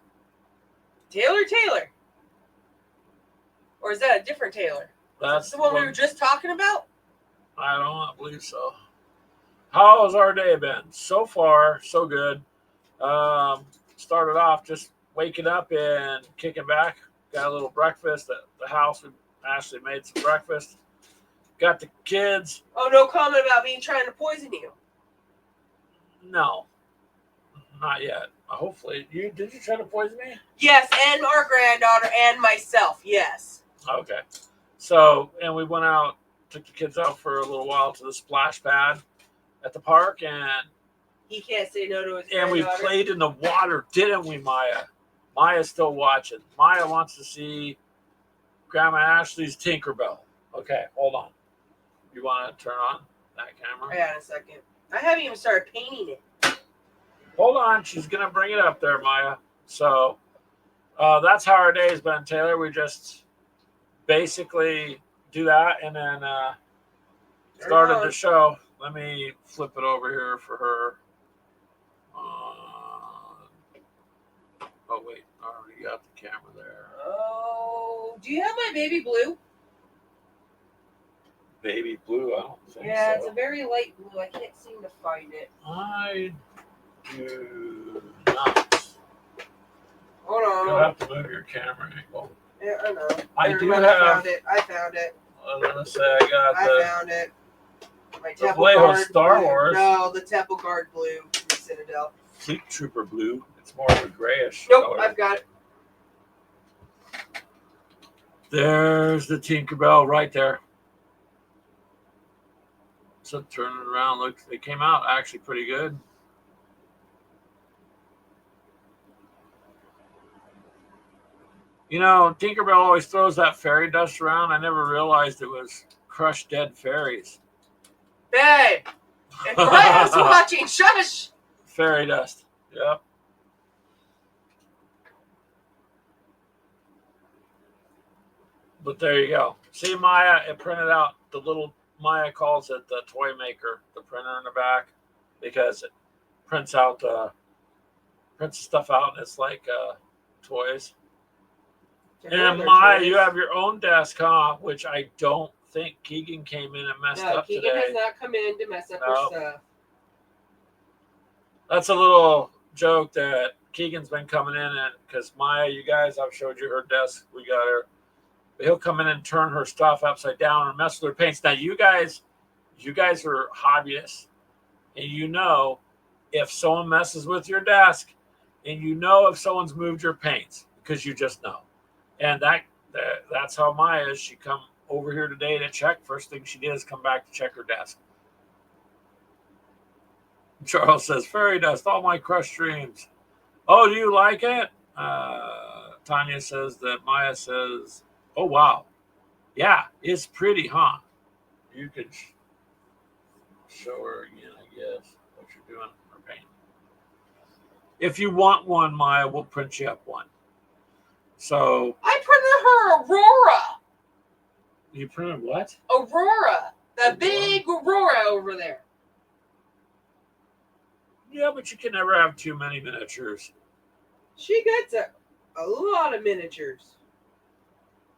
Taylor? Or is that a different Taylor? That's the one we were just talking about? I don't believe so. How has our day been? So far, so good. Started off just waking up and kicking back. Got a little breakfast at the house. Ashley made some breakfast. Got the kids. Oh, no comment about me trying to poison you. No, not yet. Hopefully, did you try to poison me? Yes, and our granddaughter and myself. Yes. Okay. So, and we went out, took the kids out for a little while to the splash pad at the park, and He can't say no to his And we granddaughter. played in the water, didn't we, Maya? Maya's still watching. Maya wants to see Grandma Ashley's Tinkerbell. Okay, hold on. You want to turn on that camera? Yeah, in a second. I haven't even started painting it. Hold on. She's going to bring it up there, Maya. So that's how our day has been, Taylor. We just basically do that and then started the show. Let me flip it over here for her. Oh, wait. I already got the camera there. Oh, do you have my baby blue? Baby blue? I don't think Yeah, so. it's a very light blue. I can't seem to find it. I do not. Hold on. You'll have to move your camera angle. Yeah, I know. I do I have. found it. I found it. I was going to say, I got I found it. My the Temple Vallejo Guard Star blue. Wars. No, the Temple Guard blue from the Citadel. Fleet Trooper blue. It's more of a grayish Nope, color. I've got it. There's the Tinkerbell right there. So turn it around. Look, they came out actually pretty good. You know, Tinkerbell always throws that fairy dust around. I never realized it was crushed dead fairies. Babe! If Maya's watching, shush! Fairy dust. Yep. But there you go. See, Maya, it printed out the little, Maya calls it the toy maker, the printer in the back, because it prints out, prints stuff out and it's like toys. And Maya, you have your own desk, huh? Which I don't think Keegan came in and messed up Keegan today. has not come in to mess up her stuff. That's a little joke that Keegan's been coming in and because Maya, you guys, I've showed you her desk. We got her. But he'll come in and turn her stuff upside down and mess with her paints. Now you guys are hobbyists, and you know if someone messes with your desk, and you know if someone's moved your paints because you just know. And that's how Maya is. She come over here today to check. First thing she did is come back to check her desk. Charles says, fairy dust, all my crushed dreams. Oh, do you like it? Tanya says that Maya says, oh, wow. Yeah, it's pretty, huh? You could show her again, I guess, what you're doing or painting. If you want one, Maya, we'll print you up one. So I printed her Aurora. You printed what? Aurora. The big Aurora over there. Yeah, but you can never have too many miniatures. She gets a lot of miniatures.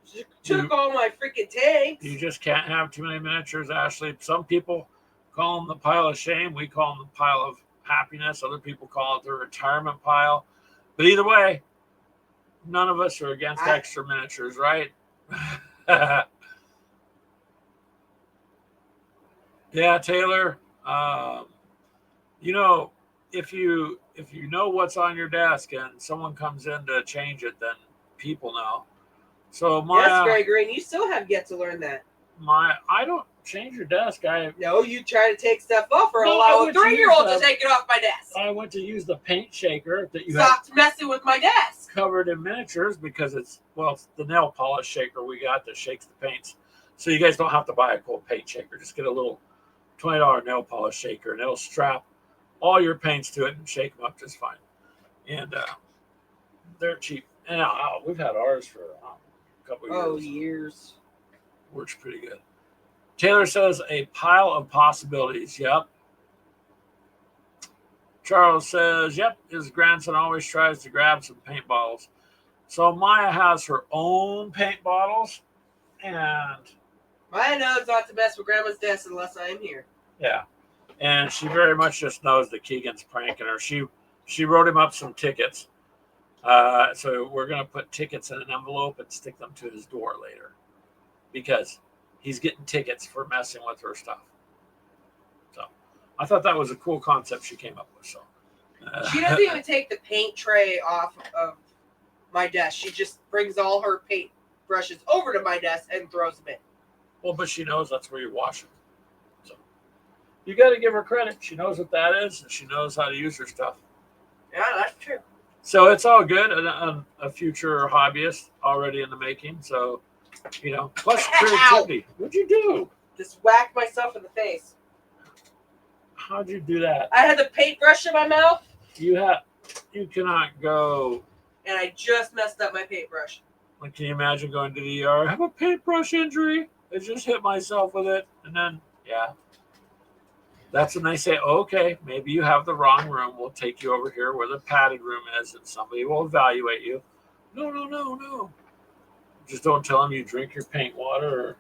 She took all my freaking tanks. You just can't have too many miniatures, Ashley. Some people call them the pile of shame. We call them the pile of happiness. Other people call it the retirement pile. But either way, none of us are against extra miniatures, right? Yeah, Taylor. You know, if you know what's on your desk and someone comes in to change it, then people know. So yes, Gregory, and you still have yet to learn that. I don't change your desk. No, you try to take stuff off or allow a 3-year-old to take it off my desk. I went to use the paint shaker that you stopped messing with my desk. Covered in miniatures because it's the nail polish shaker we got that shakes the paints. So you guys don't have to buy a cool paint shaker. Just get a little $20 nail polish shaker and it'll strap all your paints to it and shake them up just fine. And they're cheap. And we've had ours for a couple of years. Oh, years. Works pretty good. Taylor says a pile of possibilities. Yep. Charles says, yep, his grandson always tries to grab some paint bottles. So Maya has her own paint bottles. And Maya knows not to mess with Grandma's desk unless I am here. Yeah. And she very much just knows that Keegan's pranking her. She wrote him up some tickets. So we're going to put tickets in an envelope and stick them to his door later. Because he's getting tickets for messing with her stuff. So I thought that was a cool concept she came up with. So she doesn't even take the paint tray off of my desk. She just brings all her paint brushes over to my desk and throws them in. Well, but she knows that's where you wash them. So you got to give her credit. She knows what that is, and she knows how to use her stuff. Yeah, that's true. So it's all good. And a future hobbyist already in the making. So, plus creativity. What'd you do? Just whacked myself in the face. How'd you do that? I had the paintbrush in my mouth. You cannot go. And I just messed up my paintbrush. Like, can you imagine going to the ER? I have a paintbrush injury. I just hit myself with it. And then, yeah. That's when they say, okay, maybe you have the wrong room. We'll take you over here where the padded room is and somebody will evaluate you. No. Just don't tell them you drink your paint water,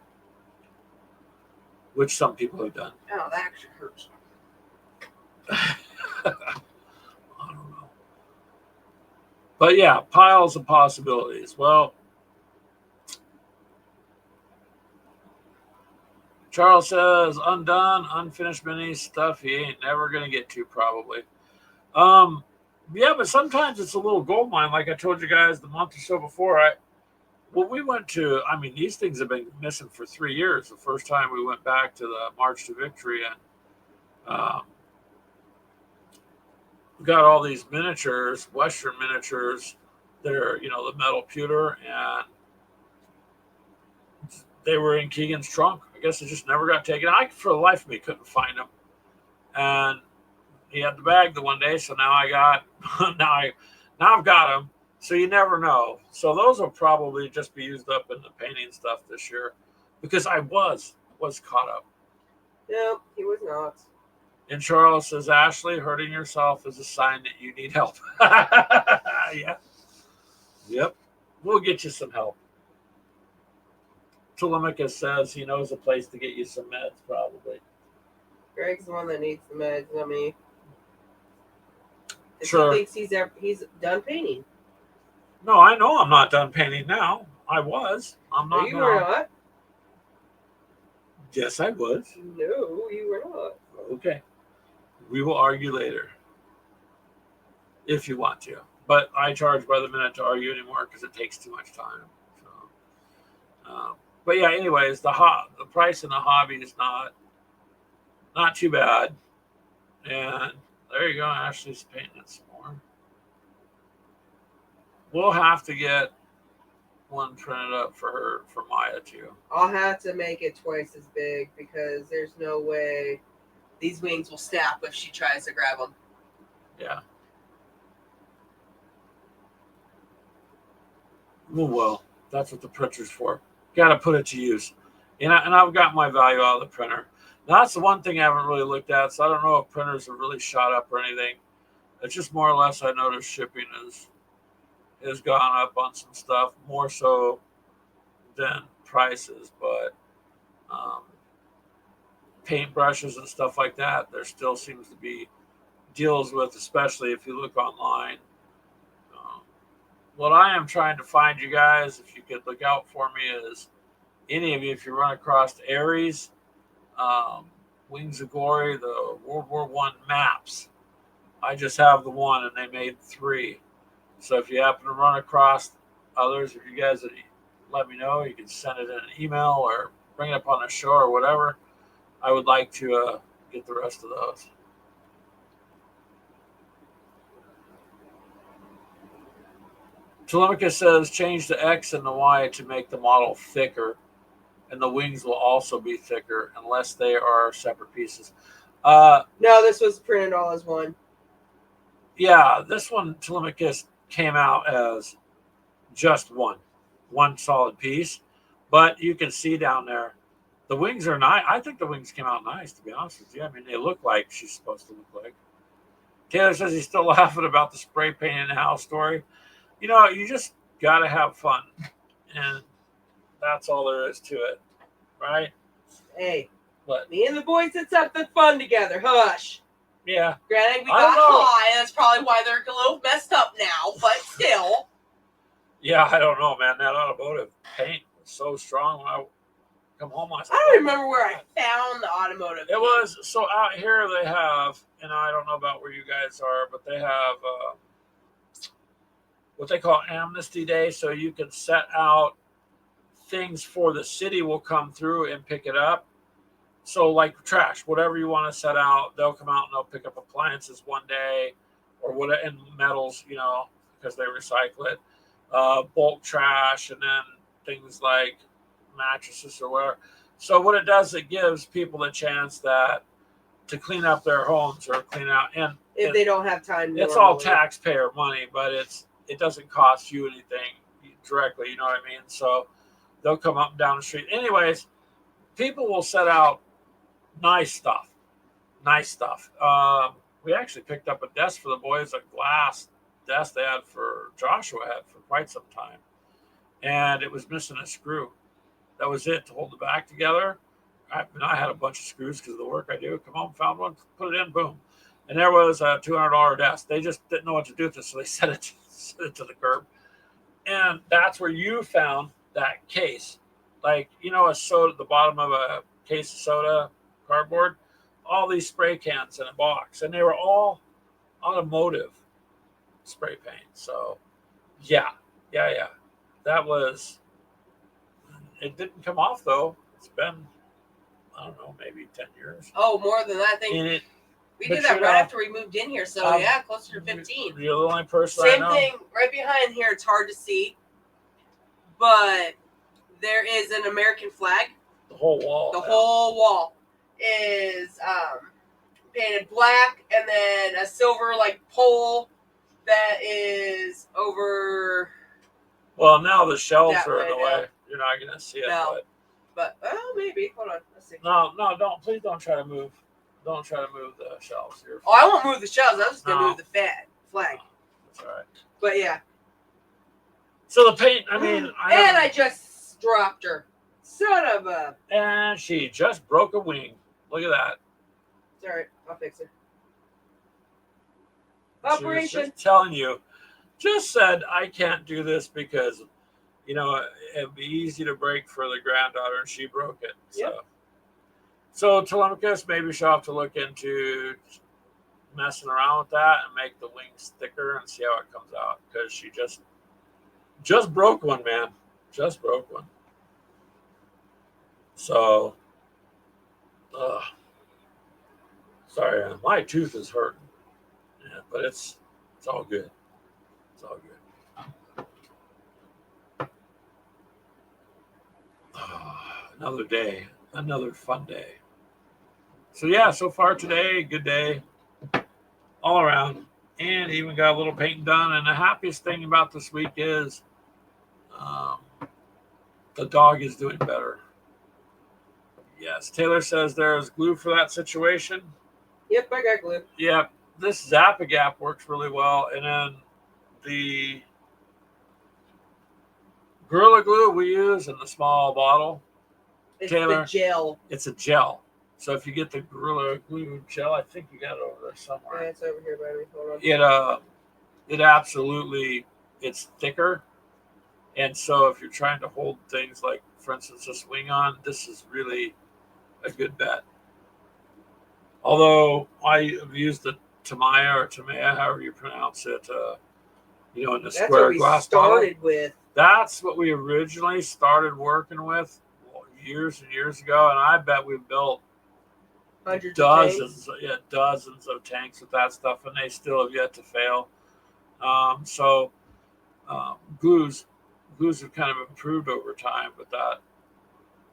which some people have done. Oh, that actually hurts. I don't know. But yeah, piles of possibilities. Well, Charles says, undone, unfinished mini stuff he ain't never going to get to, probably. Yeah, but sometimes it's a little gold mine, like I told you guys the month or so before. We went to, these things have been missing for 3 years. The first time we went back to the March to Victory, and we got all these miniatures, Western miniatures, that are, the metal pewter, and they were in Keegan's trunk. I guess it just never got taken. I, for the life of me, couldn't find them. And he had the bag the one day, so now I've got them. So you never know. So those will probably just be used up in the painting stuff this year, because I was caught up. No, he was not. And Charles says, Ashley, hurting yourself is a sign that you need help. Yeah. Yep. We'll get you some help. Telemachus says he knows a place to get you some meds, probably. Greg's the one that needs the meds, not me. Sure. He thinks he's done painting. No, I know I'm not done painting now. I was. I'm not. You were not. Yes, I was. No, you were not. Okay. We will argue later. If you want to. But I charge by the minute to argue anymore because it takes too much time. So, but yeah, anyways, the price in the hobby is not too bad. And there you go. Ashley's painting it some more. We'll have to get one printed up for Maya too. I'll have to make it twice as big because there's no way these wings will snap if she tries to grab them. Yeah. Well, that's what the printer's for. Got to put it to use. And I've got my value out of the printer. Now, that's the one thing I haven't really looked at, so I don't know if printers have really shot up or anything. It's just more or less I noticed shipping has gone up on some stuff, more so than prices. But paintbrushes and stuff like that, there still seems to be deals with, especially if you look online. What I am trying to find, you guys, if you could look out for me, is any of you, if you run across Ares, Wings of Glory, the World War I maps. I just have the one, and they made 3. So if you happen to run across others, if you guys would let me know, you can send it in an email or bring it up on a show or whatever. I would like to get the rest of those. Telemachus says change the X and the Y to make the model thicker, and the wings will also be thicker unless they are separate pieces. No, this was printed all as one. Yeah, this one, Telemachus, came out as just one solid piece, but you can see down there the wings are nice. I think the wings came out nice, to be honest with you. They look like she's supposed to look like. Taylor says he's still laughing about the spray paint in the house story. You just got to have fun, and that's all there is to it, right? Hey, what? Me and the boys did something fun together. Hush. Yeah. Granted, we got high. That's probably why they're a little messed up now, but still. Yeah, I don't know, man. That automotive paint was so strong when I come home. I don't remember where I found the automotive paint. It was, so out here they have, and I don't know about where you guys are, but they have what they call Amnesty Day, so you can set out things for the city will come through and pick it up. So like trash, whatever you want to set out, they'll come out and they'll pick up appliances one day, or what, and metals, because they recycle it. Bulk trash, and then things like mattresses or whatever. So what it does, it gives people a chance to clean up their homes or clean out, and if they don't have time. It's all taxpayer money, but it doesn't cost you anything directly. You know what I mean? So they'll come up and down the street. Anyways, people will set out nice stuff. Nice stuff. We actually picked up a desk for the boys, a glass desk they had Joshua had for quite some time, and it was missing a screw. That was it to hold the back together. I had a bunch of screws because of the work I do. Come home, found one, put it in, boom. And there was a $200 desk. They just didn't know what to do with it, so they set it to the curb. And that's where you found that case. Like, a soda, the bottom of a case of soda, cardboard, all these spray cans in a box. And they were all automotive spray paint. So, yeah. That was, it didn't come off, though. It's been, I don't know, maybe 10 years. Oh, more than that. We did that right after we moved in here, so yeah, closer to 15. You're the only person Same I know. thing, right behind here, it's hard to see, but there is an American flag. The whole wall. The whole wall is painted black, and then a silver, pole that is over... Well, now the shelves are in the way. No. You're not going to see it. No. But maybe. Hold on. Let's see. No, don't. Please don't try to move. Don't try to move the shelves here. Oh, I won't move the shelves. I was just going to move the flag. That's all right. But yeah. So the paint, I just dropped her. Son of a... And she just broke a wing. Look at that. It's all right. I'll fix it. She was just telling you. Just said, I can't do this because, it'd be easy to break for the granddaughter, and she broke it. Yep. So Telemachus, maybe she'll have to look into messing around with that and make the wings thicker and see how it comes out, because she just broke one, man. Just broke one. So, sorry, my tooth is hurting. Yeah, but it's all good. It's all good. Another day, another fun day. So yeah, so far today, good day all around, and even got a little painting done. And the happiest thing about this week is the dog is doing better. Yes, Taylor says there's glue for that situation. Yep, I got glue. Yep, this Zap-A-Gap works really well, and then the Gorilla Glue we use in the small bottle. It's Taylor, the gel. It's a gel. So if you get the Gorilla Glue gel, I think you got it over there somewhere. Yeah, it's over here by me. Hold on. It absolutely, it's thicker. And so if you're trying to hold things like, for instance, this wing on, this is really a good bet. Although I have used the Tamaya, however you pronounce it, in the square glass bottle. That's what we originally started working with years and years ago, and I bet we built dozens of tanks with that stuff, and they still have yet to fail. Glues have kind of improved over time, but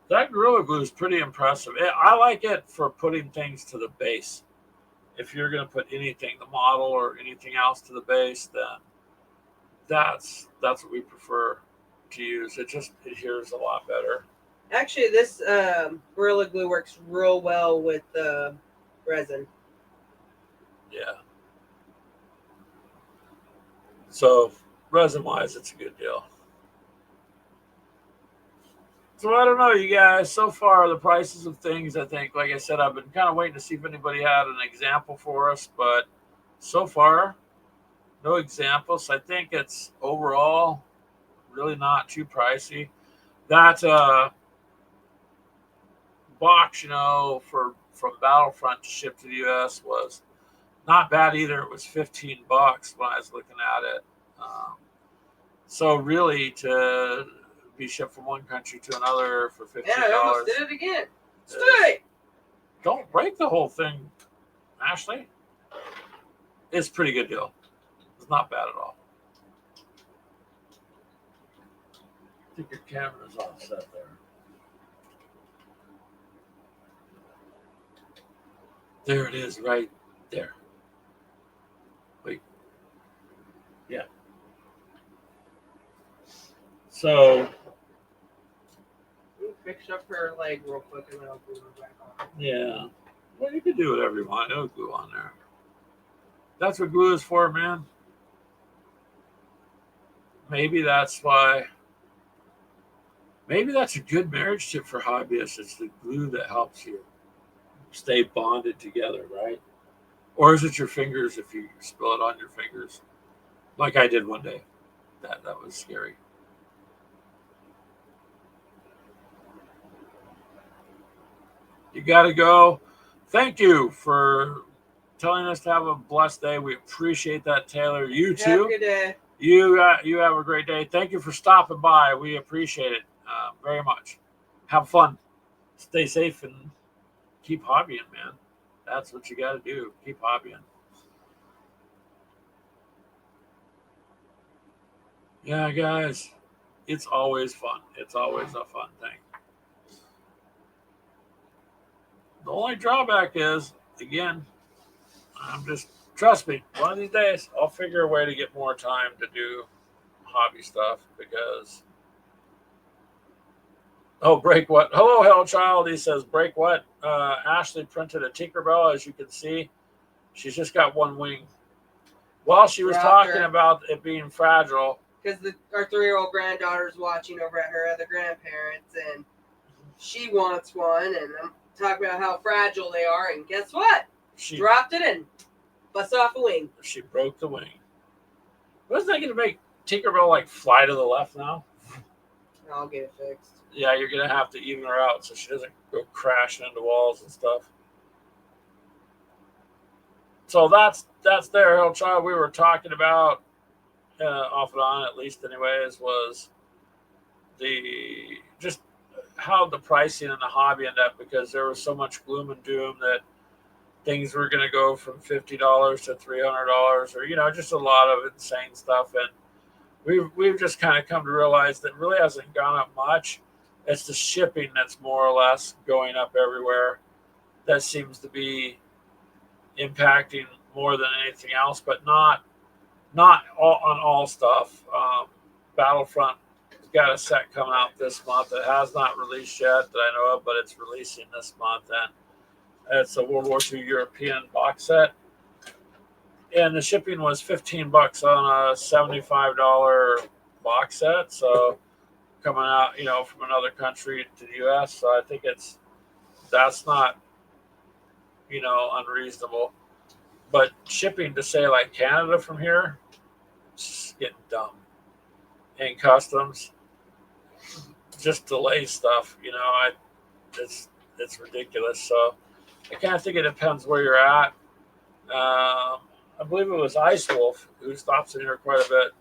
that Gorilla Glue is pretty impressive. I like it for putting things to the base. If you're going to put anything, the model or anything else to the base, then that's what we prefer to use. It just adheres a lot better. Actually, this Gorilla Glue works real well with resin. Yeah. So resin-wise, it's a good deal. So I don't know, you guys. So far, the prices of things, I think, like I said, I've been kind of waiting to see if anybody had an example for us, but so far, no examples. I think it's overall really not too pricey. That box, from Battlefront to ship to the U.S. was not bad either. It was $15 when I was looking at it. So really, to be shipped from one country to another for $15. Yeah, I almost did it again. Straight. Don't break the whole thing, Ashley. It's a pretty good deal. It's not bad at all. I think your camera's offset there. There it is, right there. Wait. Yeah. So. Fix up her leg real quick and then I'll glue her back on. Yeah. Well, you can do whatever you want. No glue on there. That's what glue is for, man. Maybe that's why. Maybe that's a good marriage tip for hobbyists. It's the glue that helps you stay bonded together, right? Or is it your fingers if you spill it on your fingers? Like I did one day. That was scary. You got to go. Thank you for telling us to have a blessed day. We appreciate that, Taylor. You too. Have a good day. You have a great day. Thank you for stopping by. We appreciate it very much. Have fun. Stay safe and keep hobbying, man. That's what you got to do. Keep hobbying. Yeah, guys, it's always fun. It's always a fun thing. The only drawback is, again, trust me, one of these days I'll figure a way to get more time to do hobby stuff because. Oh, break what? Hello, Hellchild. He says, break what? Ashley printed a Tinkerbell, as you can see. She's just got one wing. While she was talking about it being fragile. Because our 3-year-old granddaughter's watching over at her other grandparents, and she wants one, and I'm talking about how fragile they are, and guess what? She dropped it and busted off a wing. She broke the wing. Wasn't that going to make Tinkerbell, like, fly to the left now? I'll get it fixed. Yeah, you're going to have to even her out so she doesn't go crashing into walls and stuff. So that's there, Hellchild. We were talking about, off and on, at least anyways, was just how the pricing in the hobby ended up because there was so much gloom and doom that things were going to go from $50 to $300 or, just a lot of insane stuff. And we've just kind of come to realize that it really hasn't gone up much. It's the shipping that's more or less going up everywhere. That seems to be impacting more than anything else, but not on all stuff. Battlefront has got a set coming out this month. It has not released yet that I know of, but it's releasing this month. And it's a World War II European box set. And the shipping was $15 on a $75 box set. So coming out, from another country to the U.S. So I think that's not, unreasonable. But shipping to say like Canada from here, it's getting dumb. And customs just delay stuff. It's ridiculous. So I kind of think it depends where you're at. I believe it was Ice Wolf who stops in here quite a bit.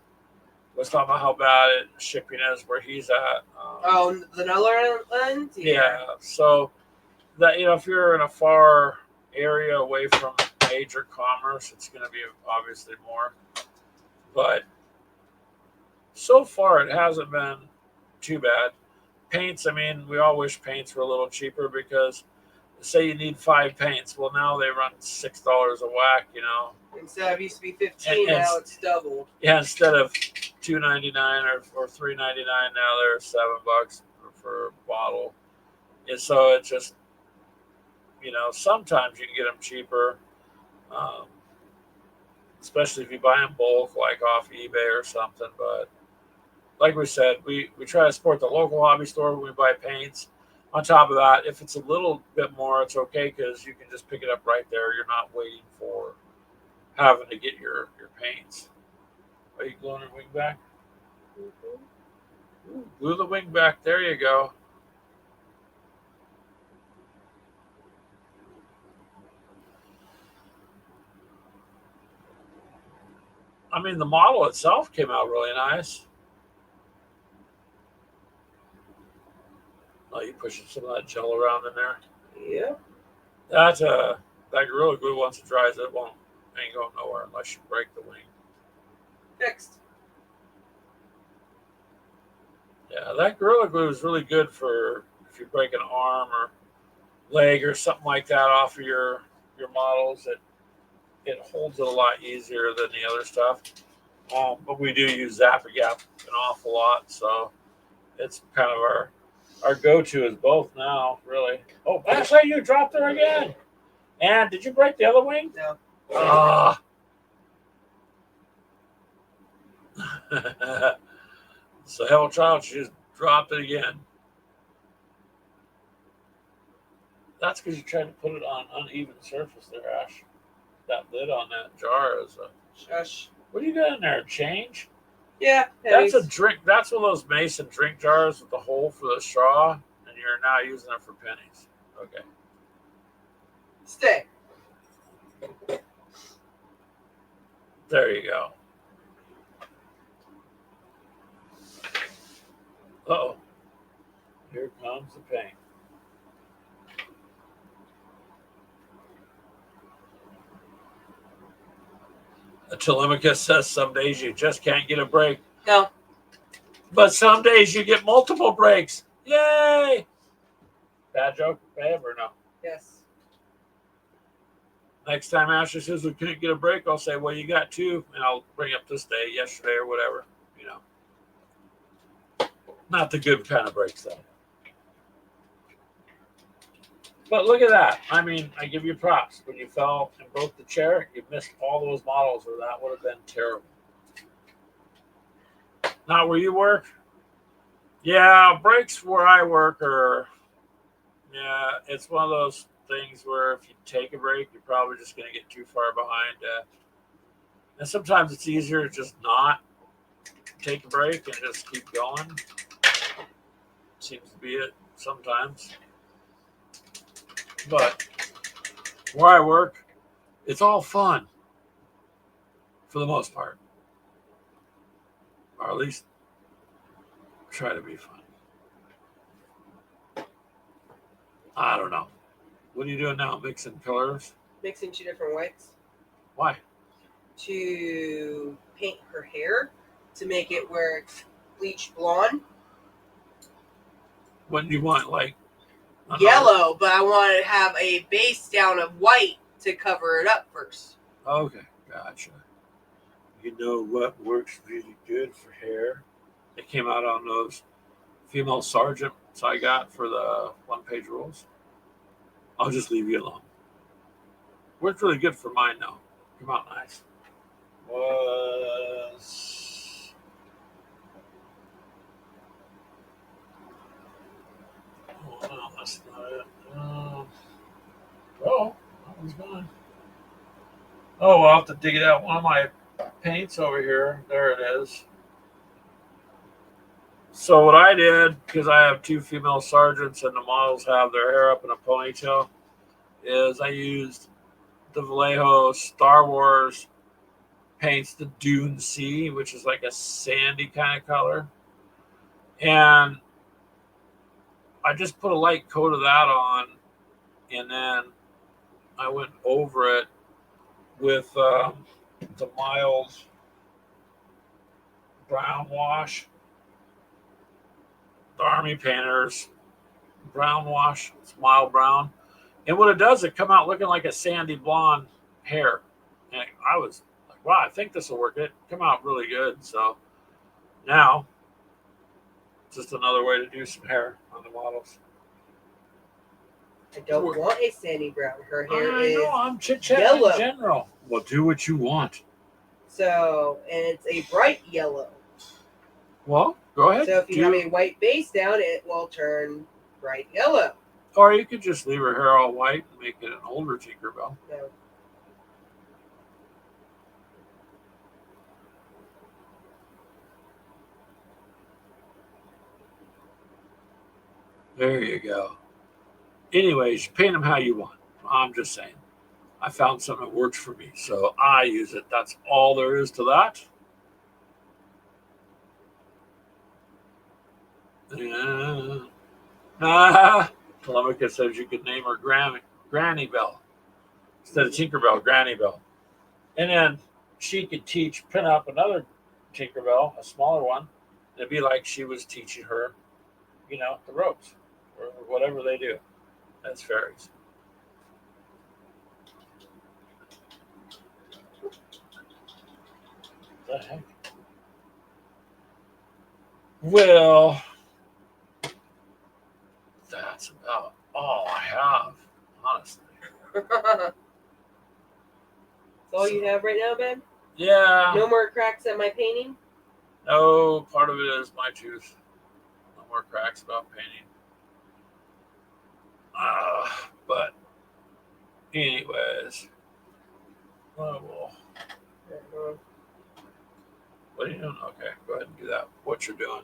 Was talking about how bad shipping is where he's at. The Netherlands? Yeah. So that if you're in a far area away from major commerce, it's going to be obviously more. But so far, it hasn't been too bad. Paints, we all wish paints were a little cheaper because say you need 5 paints. Well, now they run $6 a whack, Instead of used to be $15, now it's doubled. Yeah, instead of $2.99 or $3.99, now they're $7 for a bottle. And so it's just, sometimes you can get them cheaper, especially if you buy in bulk, like off eBay or something. But like we said, we try to support the local hobby store when we buy paints. On top of that, if it's a little bit more, it's okay because you can just pick it up right there. You're not waiting for having to get your paints. Are you gluing your wing back? Mm-hmm. Ooh, glue the wing back. There you go. The model itself came out really nice. Oh, you pushing some of that gel around in there? Yeah. That Gorilla Glue, once it dries, it won't ain't going nowhere unless you break the wing. Fixed. Yeah, that Gorilla Glue is really good for if you break an arm or leg or something like that off of your models. It holds it a lot easier than the other stuff. But we do use Zap-A-Gap an awful lot, so it's kind of our go-to is both now, really. Oh, Ashley, you dropped her again. And did you break the other wing? No. Ah. So hell child, she just dropped it again. That's because you tried to put it on uneven surface there, Ash. That lid on that jar is a. Shush. What do you got in there? Change? Yeah. That's a pennies. drink. That's one of those Mason drink jars with the hole for the straw, and you're now using it for pennies. Okay. Stay. There you go. Uh-oh. Here comes the paint. Telemachus says some days you just can't get a break, No. but some days you get multiple breaks. Yay! Bad joke, babe, or no? Yes. Next time Ashley says we couldn't get a break, I'll say, well, you got two, and I'll bring up this day, yesterday, or whatever. You know, not the good kind of breaks, though. But look at that. I mean, I give you props. When you fell and broke the chair, you missed all those models, or that would have been terrible. Not where you work? Yeah, breaks where I work are, yeah, it's one of those things where if you take a break, you're probably just going to get too far behind. And sometimes it's easier to just not take a break and just keep going. Seems to be it sometimes. But where I work, it's all fun for the most part. Or at least try to be fun. I don't know. What are you doing now? Mixing colors? Mixing 2 different whites Why? to paint her hair to make it where it's bleach blonde. What do you want? Like Yellow, but I want to have a base down of white to cover it up first. Okay, gotcha. You know what works really good for hair? It came out on those female sergeants I got for the one-page rules. I'll just leave you alone. Worked really good for mine now. Come out nice. Was oh no, that's not it. Oh, that one's gone. Oh, I'll have to dig it out. One of my paints over here. There it is. So what I did, because I have two female sergeants and the models have their hair up in a ponytail, is I used the Vallejo Star Wars paints the Dune Sea, which is like a sandy kind of color. And I just put a light coat of that on, and then I went over it with the mild brown wash, the Army Painters brown wash. It's mild brown. And what it does, it come out looking like a sandy blonde hair. And I was like, wow, I think this will work. It come out really good. So now, just another way to do some hair on the models. I don't want a sandy brown. Her hair I is know, I'm chit-chatting yellow. in general. Well, do what you want. So, and it's a bright yellow. Well, go ahead. So if you have a white base down, it will turn bright yellow. Or you could just leave her hair all white and make it an older Tinkerbell. No. There you go. Anyways, you paint them how you want. I'm just saying. I found something that works for me, so I use it. That's all there is to that. Telemachus says you could name her Grammy. Granny Bell. Instead of Tinkerbell, Granny Bell. And then she could pin up another Tinkerbell, a smaller one. It'd be like she was teaching her, the ropes or whatever they do. That's fairies. What the heck? Well, that's about all I have, honestly. That's all you have right now, babe? Yeah. No more cracks at my painting? No, part of it is my tooth. No more cracks about painting. But anyways, well, what are you doing? Okay, go ahead and do that. What you're doing?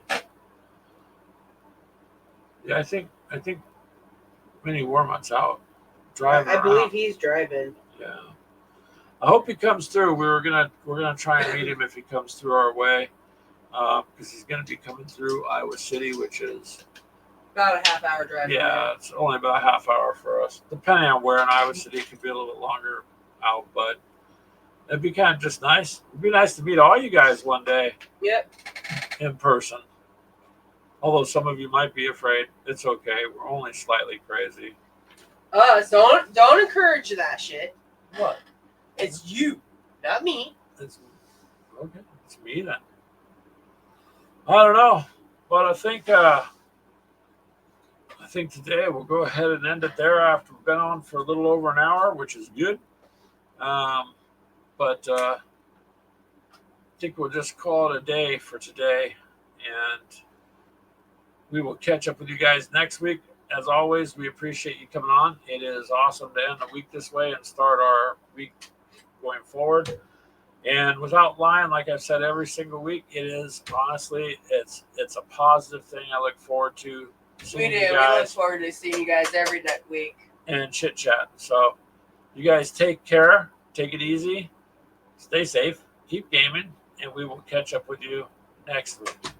Yeah, I think Minnie Warmont's out driving. I believe he's driving. Yeah, I hope he comes through. We're gonna try and meet him if he comes through our way, because he's gonna be coming through Iowa City, which is About a half-hour drive. yeah, it's only about a half hour for us. Depending on where in Iowa City, it could be a little bit longer out, but it'd be kind of just nice. It'd be nice to meet all you guys one day. Yep. In person. Although some of you might be afraid, it's okay. We're only slightly crazy. Don't encourage that shit. What? It's you, not me. It's okay. It's me then. I don't know, but I think today we'll go ahead and end it there after we've been on for a little over an hour, which is good. But I think we'll just call it a day for today, and we will catch up with you guys next week. As always, we appreciate you coming on. It is awesome to end the week this way and start our week going forward. And without lying, like I've said every single week, it is honestly, it's a positive thing. I look forward to seeing you guys. We look forward to seeing you guys every week. And chit chat. So you guys take care, take it easy, stay safe, keep gaming, and we will catch up with you next week.